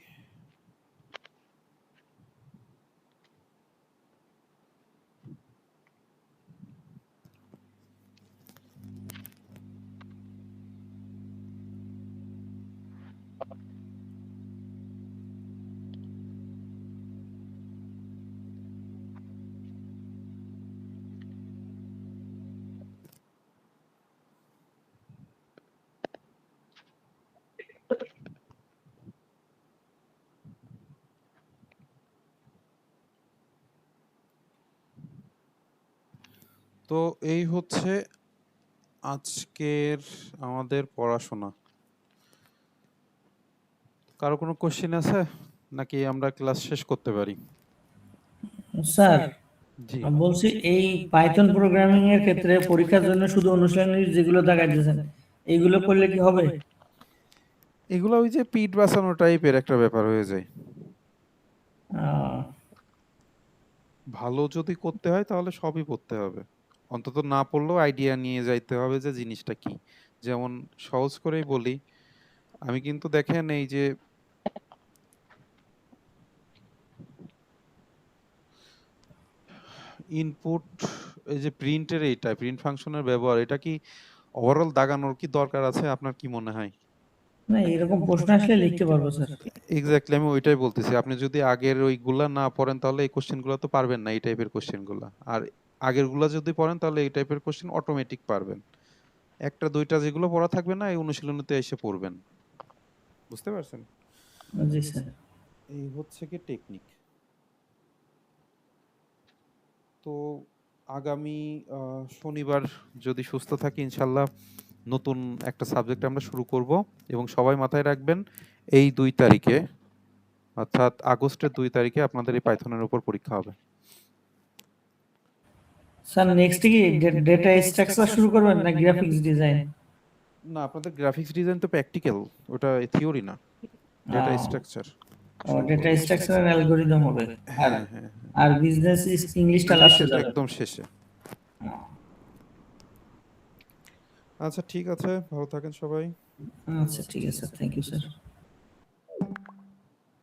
তো এই হচ্ছে আজকের আমাদের পড়াশোনা। কারো কোনো কোশ্চেন আছে নাকি আমরা ক্লাস শেষ করতে পারি? স্যার জি, বলছি এই পাইথন প্রোগ্রামিং এর ক্ষেত্রে পরীক্ষার জন্য শুধু অনুশীলনী যেগুলো দেখাই দিয়েছেন এইগুলো করলে কি হবে? এগুলো ওই যে পিট বাঁচানো টাইপের একটা ব্যাপার হয়ে যায়। আহ, ভালো যদি করতে হয় তাহলে সবই পড়তে হবে, অন্তত না পড়লেও আইডিয়া নিয়ে যাইতে হবে যে জিনিসটা কি। যেমন সহজ করেই বলি, আমি কিন্তু দেখেন এই যে ইনপুট, এই যে প্রিন্টের এইটা প্রিন্ট ফাংশনের ব্যবহার, এটা কি ওভারঅল দাগানোর কি দরকার আছে আপনার কি মনে হয়? না এরকম প্রশ্ন আসলে লিখতে পারবো স্যার। এক্স্যাক্টলি, আমি ওইটাই বলতেছি। আপনি যদি আগের ওইগুলা না পড়েন তাহলে এই কোশ্চেনগুলো তো পারবেন না, এই টাইপের কোশ্চেনগুলো। আর আগেরগুলা যদি পড়েন তাহলে এই টাইপের কোশ্চেন অটোমেটিক পারবেন। একটা দুইটা যেগুলো পড়া থাকবে না এই অনুশীলনীতে এসে পড়বেন। বুঝতে পারছেন? জি স্যার। এই হচ্ছে কি টেকনিক। তো আগামী শনিবার যদি সুস্থ থাকি ইনশাল্লাহ নতুন একটা সাবজেক্ট আমরা শুরু করব, এবং সবাই মাথায় রাখবেন এই 2 তারিখে, অর্থাৎ আগস্টের 2 তারিখে আপনাদের এই পাইথনের উপর পরীক্ষা হবে। স্যার নেক্সট কি ডেটা স্ট্রাকচার শুরু করবেন না গ্রাফিক্স ডিজাইন? না, আপনাদের গ্রাফিক্স ডিজাইন তো প্র্যাকটিক্যাল, ওটা থিওরি না, ডেটা স্ট্রাকচার। ও ডেটা স্ট্রাকচার অ্যালগরিদম হবে। আর হ্যাঁ হ্যাঁ, আর বিজনেস ইংলিশটা লাস্টে যাবে। একদম শেষে। আচ্ছা ঠিক আছে, ভালো থাকেন সবাই। আচ্ছা ঠিক আছে স্যার, থ্যাংক ইউ স্যার।